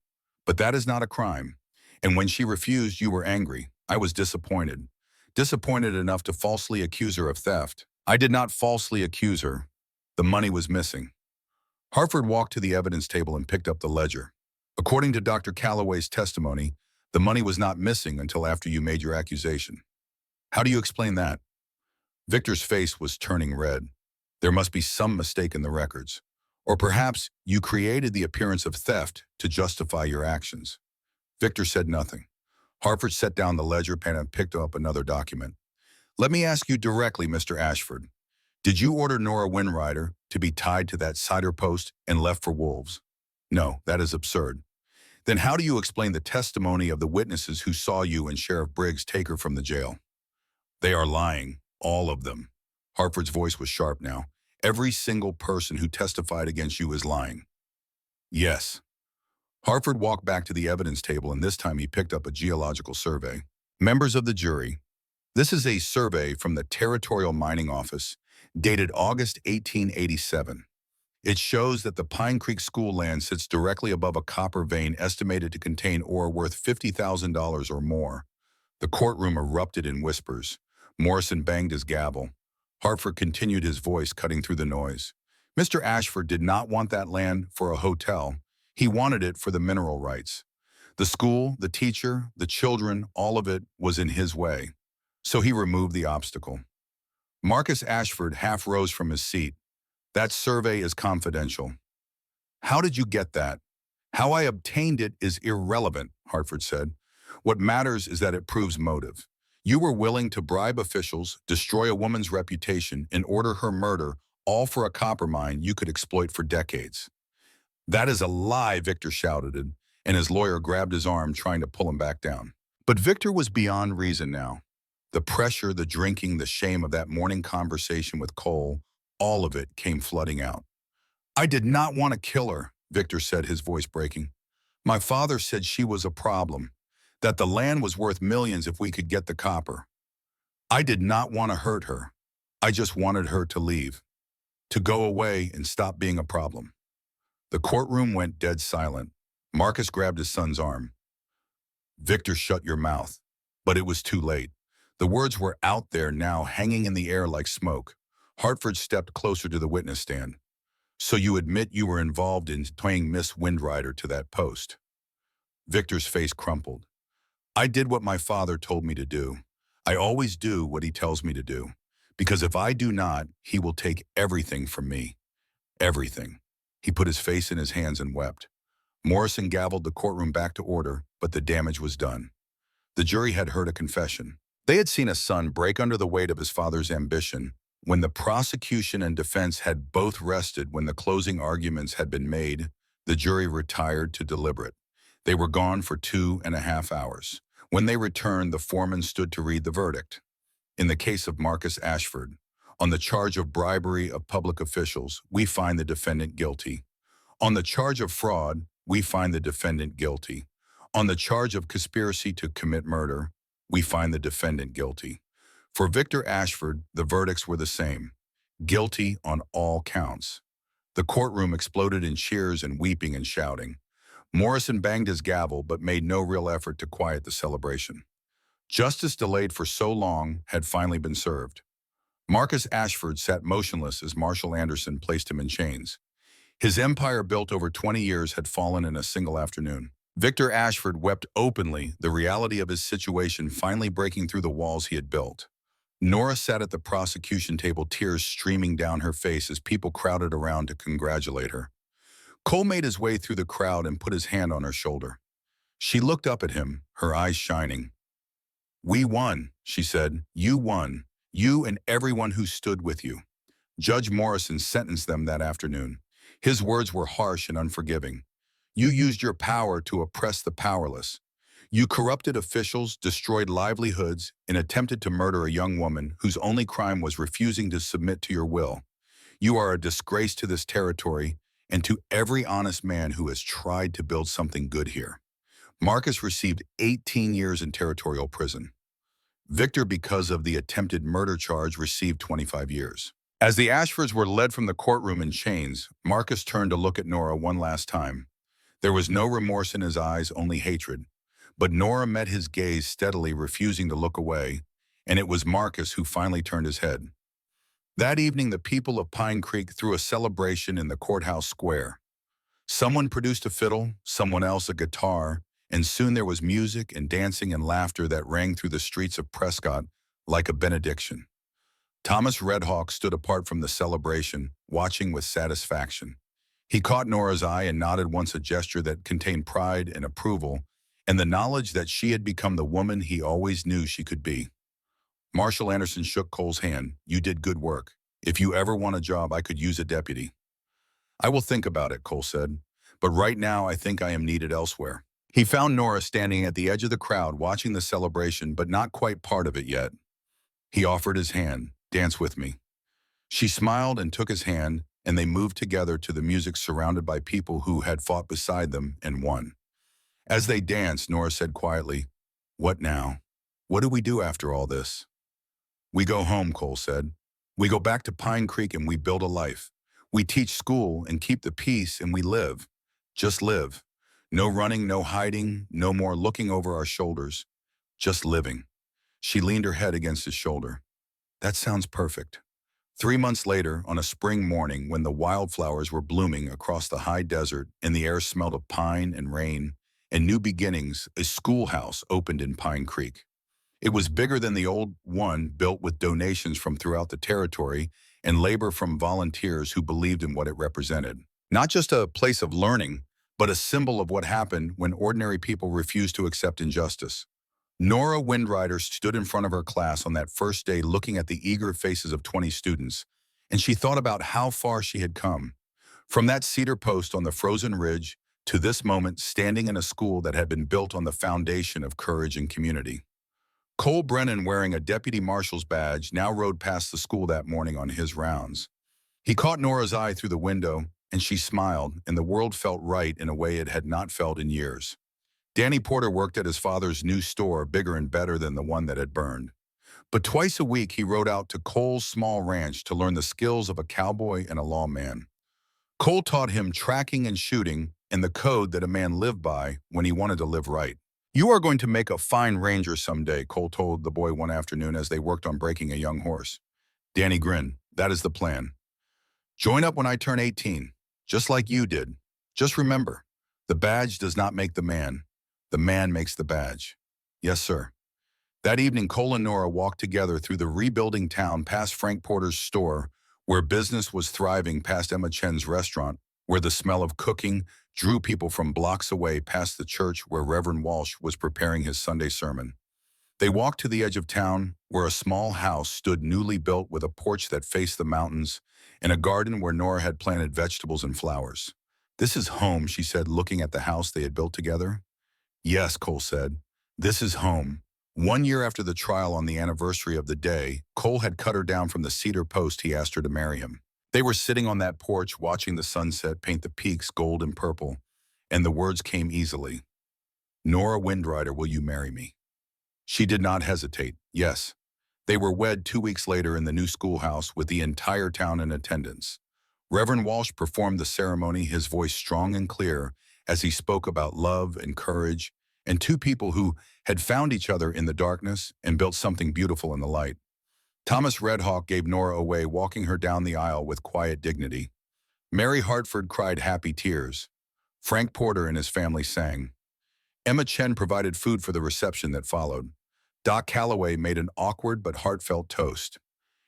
But that is not a crime. And when she refused, you were angry. I was disappointed. Disappointed enough to falsely accuse her of theft. I did not falsely accuse her. The money was missing. Hartford walked to the evidence table and picked up the ledger. According to Dr. Calloway's testimony, the money was not missing until after you made your accusation. How do you explain that? Victor's face was turning red. There must be some mistake in the records. Or perhaps you created the appearance of theft to justify your actions. Victor said nothing. Hartford set down the ledger pen and picked up another document. Let me ask you directly, Mr. Ashford. Did you order Nora Windrider to be tied to that cider post and left for wolves? No, that is absurd. Then how do you explain the testimony of the witnesses who saw you and Sheriff Briggs take her from the jail? They are lying, all of them. Hartford's voice was sharp now. Every single person who testified against you is lying. Yes. Hartford walked back to the evidence table, and this time he picked up a geological survey. Members of the jury, this is a survey from the Territorial Mining Office, dated August 1887. It shows that the Pine Creek School land sits directly above a copper vein estimated to contain ore worth $50,000 or more. The courtroom erupted in whispers. Morrison banged his gavel. Hartford continued, his voice cutting through the noise. Mr. Ashford did not want that land for a hotel. He wanted it for the mineral rights. The school, the teacher, the children, all of it was in his way. So he removed the obstacle. Marcus Ashford half rose from his seat. That survey is confidential. How did you get that? How I obtained it is irrelevant, Hartford said. What matters is that it proves motive. You were willing to bribe officials, destroy a woman's reputation, and order her murder, all for a copper mine you could exploit for decades. That is a lie, Victor shouted, and his lawyer grabbed his arm, trying to pull him back down. But Victor was beyond reason now. The pressure, the drinking, the shame of that morning conversation with Cole, all of it came flooding out. I did not want to kill her, Victor said, his voice breaking. My father said she was a problem, that the land was worth millions if we could get the copper. I did not want to hurt her. I just wanted her to leave, to go away and stop being a problem. The courtroom went dead silent. Marcus grabbed his son's arm. Victor, shut your mouth. But it was too late. The words were out there now, hanging in the air like smoke. Hartford stepped closer to the witness stand. So you admit you were involved in playing Miss Windrider to that post? Victor's face crumpled. I did what my father told me to do. I always do what he tells me to do. Because if I do not, he will take everything from me. Everything. He put his face in his hands and wept. Morrison gavelled the courtroom back to order, but the damage was done. The jury had heard a confession. They had seen a son break under the weight of his father's ambition. When the prosecution and defense had both rested, when the closing arguments had been made, the jury retired to deliberate. They were gone for 2.5 hours. When they returned, the foreman stood to read the verdict. In the case of Marcus Ashford, on the charge of bribery of public officials, we find the defendant guilty. On the charge of fraud, we find the defendant guilty. On the charge of conspiracy to commit murder, we find the defendant guilty. For Victor Ashford, the verdicts were the same. Guilty on all counts. The courtroom exploded in cheers and weeping and shouting. Morrison banged his gavel but made no real effort to quiet the celebration. Justice delayed for so long had finally been served. Marcus Ashford sat motionless as Marshall Anderson placed him in chains. His empire, built over 20 years, had fallen in a single afternoon. Victor Ashford wept openly, the reality of his situation finally breaking through the walls he had built. Nora sat at the prosecution table, tears streaming down her face as people crowded around to congratulate her. Cole made his way through the crowd and put his hand on her shoulder. She looked up at him, her eyes shining. We won, she said. You won. You and everyone who stood with you. Judge Morrison sentenced them that afternoon. His words were harsh and unforgiving. You used your power to oppress the powerless. You corrupted officials, destroyed livelihoods, and attempted to murder a young woman whose only crime was refusing to submit to your will. You are a disgrace to this territory and to every honest man who has tried to build something good here. Marcus received 18 years in territorial prison. Victor, because of the attempted murder charge, received 25 years. As the Ashfords were led from the courtroom in chains, Marcus turned to look at Nora one last time. There was no remorse in his eyes, only hatred. But Nora met his gaze steadily, refusing to look away, and it was Marcus who finally turned his head. That evening, the people of Pine Creek threw a celebration in the courthouse square. Someone produced a fiddle, someone else a guitar, and soon there was music and dancing and laughter that rang through the streets of Prescott like a benediction. Thomas Redhawk stood apart from the celebration, watching with satisfaction. He caught Nora's eye and nodded once, a gesture that contained pride and approval, and the knowledge that she had become the woman he always knew she could be. Marshall Anderson shook Cole's hand. You did good work. If you ever want a job, I could use a deputy. I will think about it, Cole said, but right now I think I am needed elsewhere. He found Nora standing at the edge of the crowd, watching the celebration, but not quite part of it yet. He offered his hand. Dance with me. She smiled and took his hand, and they moved together to the music, surrounded by people who had fought beside them and won. As they danced, Nora said quietly, What now? What do we do after all this? We go home, Cole said. We go back to Pine Creek and we build a life. We teach school and keep the peace and we live. Just live. No running, no hiding, no more looking over our shoulders. Just living. She leaned her head against his shoulder. That sounds perfect. 3 months later, on a spring morning when the wildflowers were blooming across the high desert and the air smelled of pine and rain and new beginnings, a schoolhouse opened in Pine Creek. It was bigger than the old one, built with donations from throughout the territory and labor from volunteers who believed in what it represented. Not just a place of learning, but a symbol of what happened when ordinary people refused to accept injustice. Nora Windrider stood in front of her class on that first day, looking at the eager faces of 20 students, and she thought about how far she had come. From that cedar post on the frozen ridge to this moment, standing in a school that had been built on the foundation of courage and community. Cole Brennan, wearing a deputy marshal's badge, now rode past the school that morning on his rounds. He caught Nora's eye through the window, and she smiled, and the world felt right in a way it had not felt in years. Danny Porter worked at his father's new store, bigger and better than the one that had burned. But twice a week he rode out to Cole's small ranch to learn the skills of a cowboy and a lawman. Cole taught him tracking and shooting and the code that a man lived by when he wanted to live right. "You are going to make a fine ranger someday," Cole told the boy one afternoon as they worked on breaking a young horse. Danny grinned. "That is the plan. Join up when I turn 18, just like you did. Just remember, the badge does not make the man makes the badge." "Yes, sir." That evening, Cole and Nora walked together through the rebuilding town, past Frank Porter's store, where business was thriving, past Emma Chen's restaurant, where the smell of cooking drew people from blocks away, past the church where Reverend Walsh was preparing his Sunday sermon. They walked to the edge of town, where a small house stood newly built with a porch that faced the mountains and a garden where Nora had planted vegetables and flowers. "This is home," she said, looking at the house they had built together. "Yes," Cole said, "this is home." 1 year after the trial, on the anniversary of the day Cole had cut her down from the cedar post he asked her to marry him. They were sitting on that porch watching the sunset paint the peaks gold and purple, and the words came easily. "Nora Windrider, will you marry me?" She did not hesitate. Yes. They were wed 2 weeks later in the new schoolhouse with the entire town in attendance. Reverend Walsh performed the ceremony, his voice strong and clear as he spoke about love and courage and two people who had found each other in the darkness and built something beautiful in the light. Thomas Redhawk gave Nora away, walking her down the aisle with quiet dignity. Mary Hartford cried happy tears. Frank Porter and his family sang. Emma Chen provided food for the reception that followed. Doc Calloway made an awkward but heartfelt toast.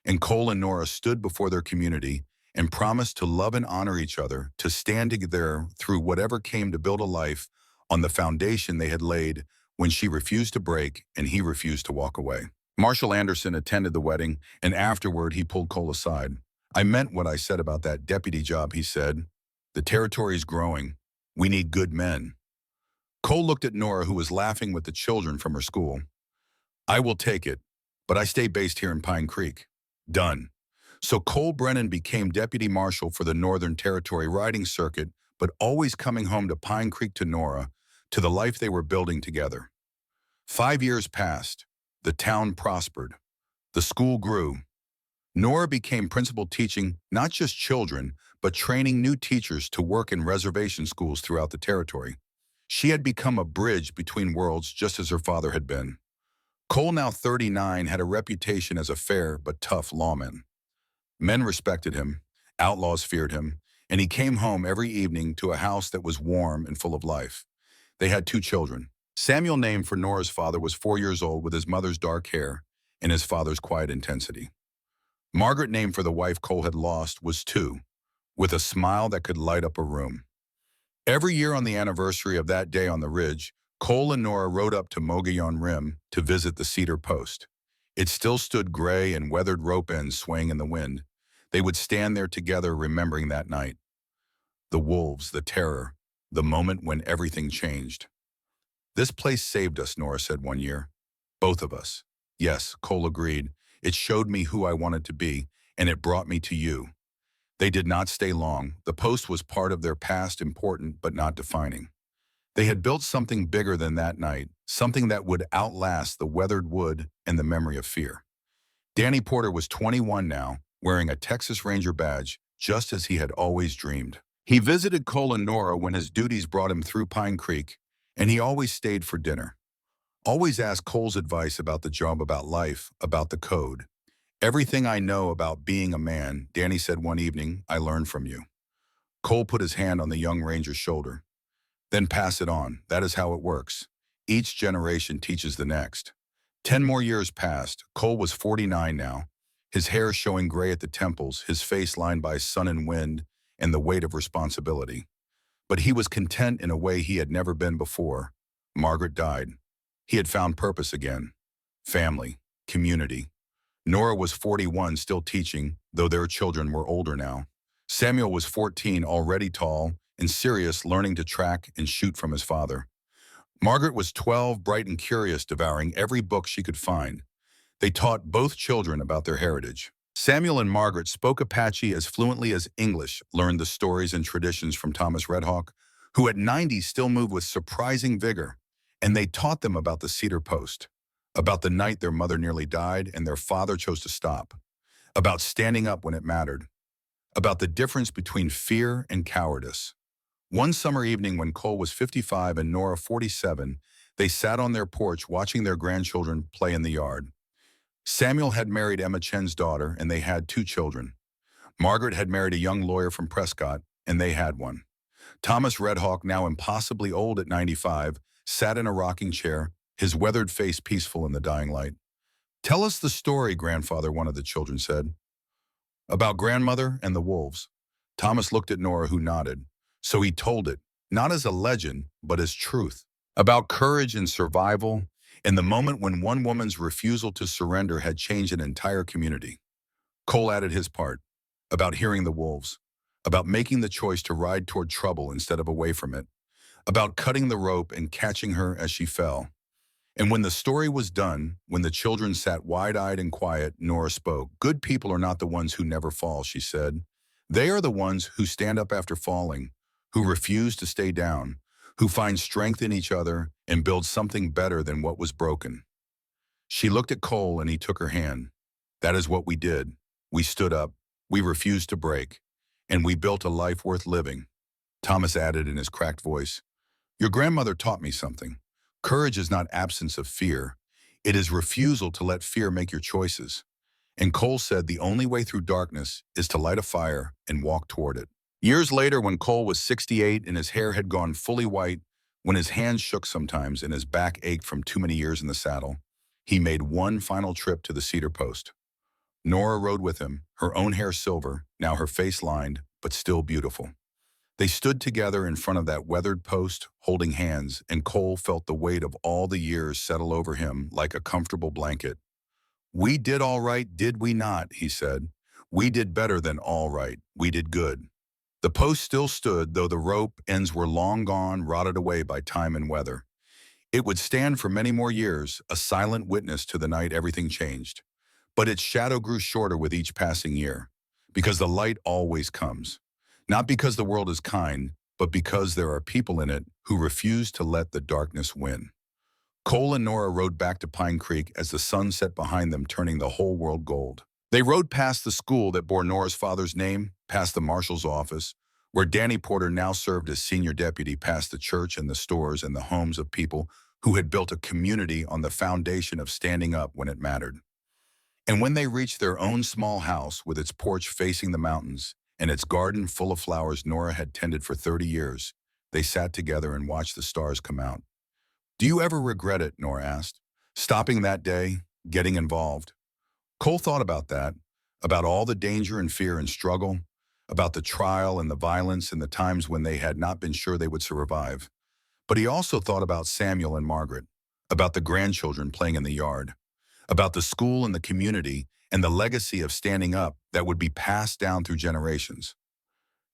And Cole and Nora stood before their community and promised to love and honor each other, to stand together through whatever came, to build a life on the foundation they had laid when she refused to break and he refused to walk away. Marshall Anderson attended the wedding, and afterward he pulled Cole aside. "I meant what I said about that deputy job," he said. "The territory's growing. We need good men." Cole looked at Nora, who was laughing with the children from her school. "I will take it, but I stay based here in Pine Creek." "Done." So Cole Brennan became deputy marshal for the Northern Territory riding circuit, but always coming home to Pine Creek, to Nora, to the life they were building together. 5 years passed. The town prospered. The school grew. Nora became principal, teaching not just children, but training new teachers to work in reservation schools throughout the territory. She had become a bridge between worlds, just as her father had been. Cole, now 39, had a reputation as a fair but tough lawman. Men respected him, outlaws feared him, and he came home every evening to a house that was warm and full of life. They had 2 children. Samuel, named for Nora's father, was 4 years old, with his mother's dark hair and his father's quiet intensity. Margaret, named for the wife Cole had lost, was 2, with a smile that could light up a room. Every year on the anniversary of that day on the ridge, Cole and Nora rode up to Mogollon Rim to visit the cedar post. It still stood gray and weathered, rope ends swaying in the wind. They would stand there together, remembering that night. The wolves, the terror, the moment when everything changed. "This place saved us," Nora said one year. "Both of us." "Yes," Cole agreed. "It showed me who I wanted to be, and it brought me to you." They did not stay long. The post was part of their past, important but not defining. They had built something bigger than that night, something that would outlast the weathered wood and the memory of fear. Danny Porter was 21 now, wearing a Texas Ranger badge, just as he had always dreamed. He visited Cole and Nora when his duties brought him through Pine Creek, and he always stayed for dinner. Always asked Cole's advice about the job, about life, about the code. "Everything I know about being a man," Danny said one evening, "I learned from you." Cole put his hand on the young ranger's shoulder. "Then pass it on. That is how it works. Each generation teaches the next." 10 more years passed. Cole was 49 now, his hair showing gray at the temples, his face lined by sun and wind and the weight of responsibility. But he was content in a way he had never been before. Margaret died. He had found purpose again. Family, community. Nora was 41, still teaching, though their children were older now. Samuel was 14, already tall and serious, learning to track and shoot from his father. Margaret was 12, bright and curious, devouring every book she could find. They taught both children about their heritage. Samuel and Margaret spoke Apache as fluently as English, learned the stories and traditions from Thomas Redhawk, who at 90 still moved with surprising vigor, and they taught them about the cedar post, about the night their mother nearly died and their father chose to stop, about standing up when it mattered, about the difference between fear and cowardice. One summer evening when Cole was 55 and Nora 47, they sat on their porch watching their grandchildren play in the yard. Samuel had married Emma Chen's daughter, and they had two children. Margaret had married a young lawyer from Prescott, and they had one. Thomas Redhawk, now impossibly old at 95, sat in a rocking chair, his weathered face peaceful in the dying light. "Tell us the story, grandfather," one of the children said. "About grandmother and the wolves." Thomas looked at Nora, who nodded. So he told it, not as a legend, but as truth. About courage and survival, in the moment when one woman's refusal to surrender had changed an entire community. Cole added his part, about hearing the wolves, about making the choice to ride toward trouble instead of away from it, about cutting the rope and catching her as she fell. And when the story was done, when the children sat wide-eyed and quiet, Nora spoke. "Good people are not the ones who never fall," she said. "They are the ones who stand up after falling, who refuse to stay down, who find strength in each other and build something better than what was broken." She looked at Cole and he took her hand. "That is what we did. We stood up. We refused to break. And we built a life worth living." Thomas added in his cracked voice, "Your grandmother taught me something. Courage is not absence of fear. It is refusal to let fear make your choices." And Cole said the only way through darkness is to light a fire and walk toward it. Years later, when Cole was 68 and his hair had gone fully white, when his hands shook sometimes and his back ached from too many years in the saddle, he made one final trip to the cedar post. Nora rode with him, her own hair silver, now her face lined, but still beautiful. They stood together in front of that weathered post, holding hands, and Cole felt the weight of all the years settle over him like a comfortable blanket. "We did all right, did we not?" he said. "We did better than all right. We did good." The post still stood, though the rope ends were long gone, rotted away by time and weather. It would stand for many more years, a silent witness to the night everything changed. But its shadow grew shorter with each passing year, because the light always comes. Not because the world is kind, but because there are people in it who refuse to let the darkness win. Cole and Nora rode back to Pine Creek as the sun set behind them, turning the whole world gold. They rode past the school that bore Nora's father's name, past the marshal's office, where Danny Porter now served as senior deputy, past the church and the stores and the homes of people who had built a community on the foundation of standing up when it mattered. And when they reached their own small house with its porch facing the mountains and its garden full of flowers Nora had tended for 30 years, they sat together and watched the stars come out. "Do you ever regret it?" Nora asked. "Stopping that day, getting involved?" Cole thought about that, about all the danger and fear and struggle, about the trial and the violence and the times when they had not been sure they would survive. But he also thought about Samuel and Margaret, about the grandchildren playing in the yard, about the school and the community and the legacy of standing up that would be passed down through generations.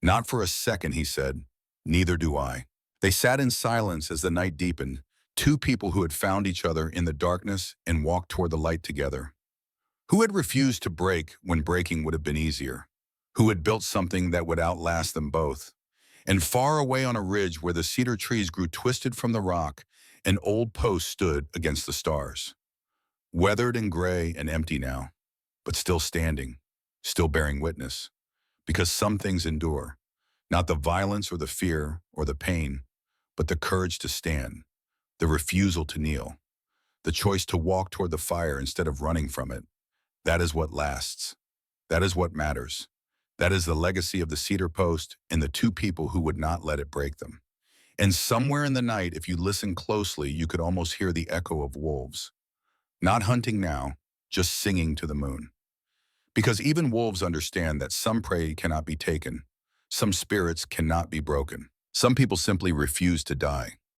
"Not for a second," he said. "Neither do I." They sat in silence as the night deepened, two people who had found each other in the darkness and walked toward the light together. Who had refused to break when breaking would have been easier? Who had built something that would outlast them both? And far away on a ridge where the cedar trees grew twisted from the rock, an old post stood against the stars. Weathered and gray and empty now, but still standing, still bearing witness. Because some things endure, not the violence or the fear or the pain, but the courage to stand, the refusal to kneel, the choice to walk toward the fire instead of running from it. That is what lasts. That is what matters. That is the legacy of the cedar post and the two people who would not let it break them. And somewhere in the night, if you listen closely, you could almost hear the echo of wolves. Not hunting now, just singing to the moon. Because even wolves understand that some prey cannot be taken, some spirits cannot be broken. Some people simply refuse to die.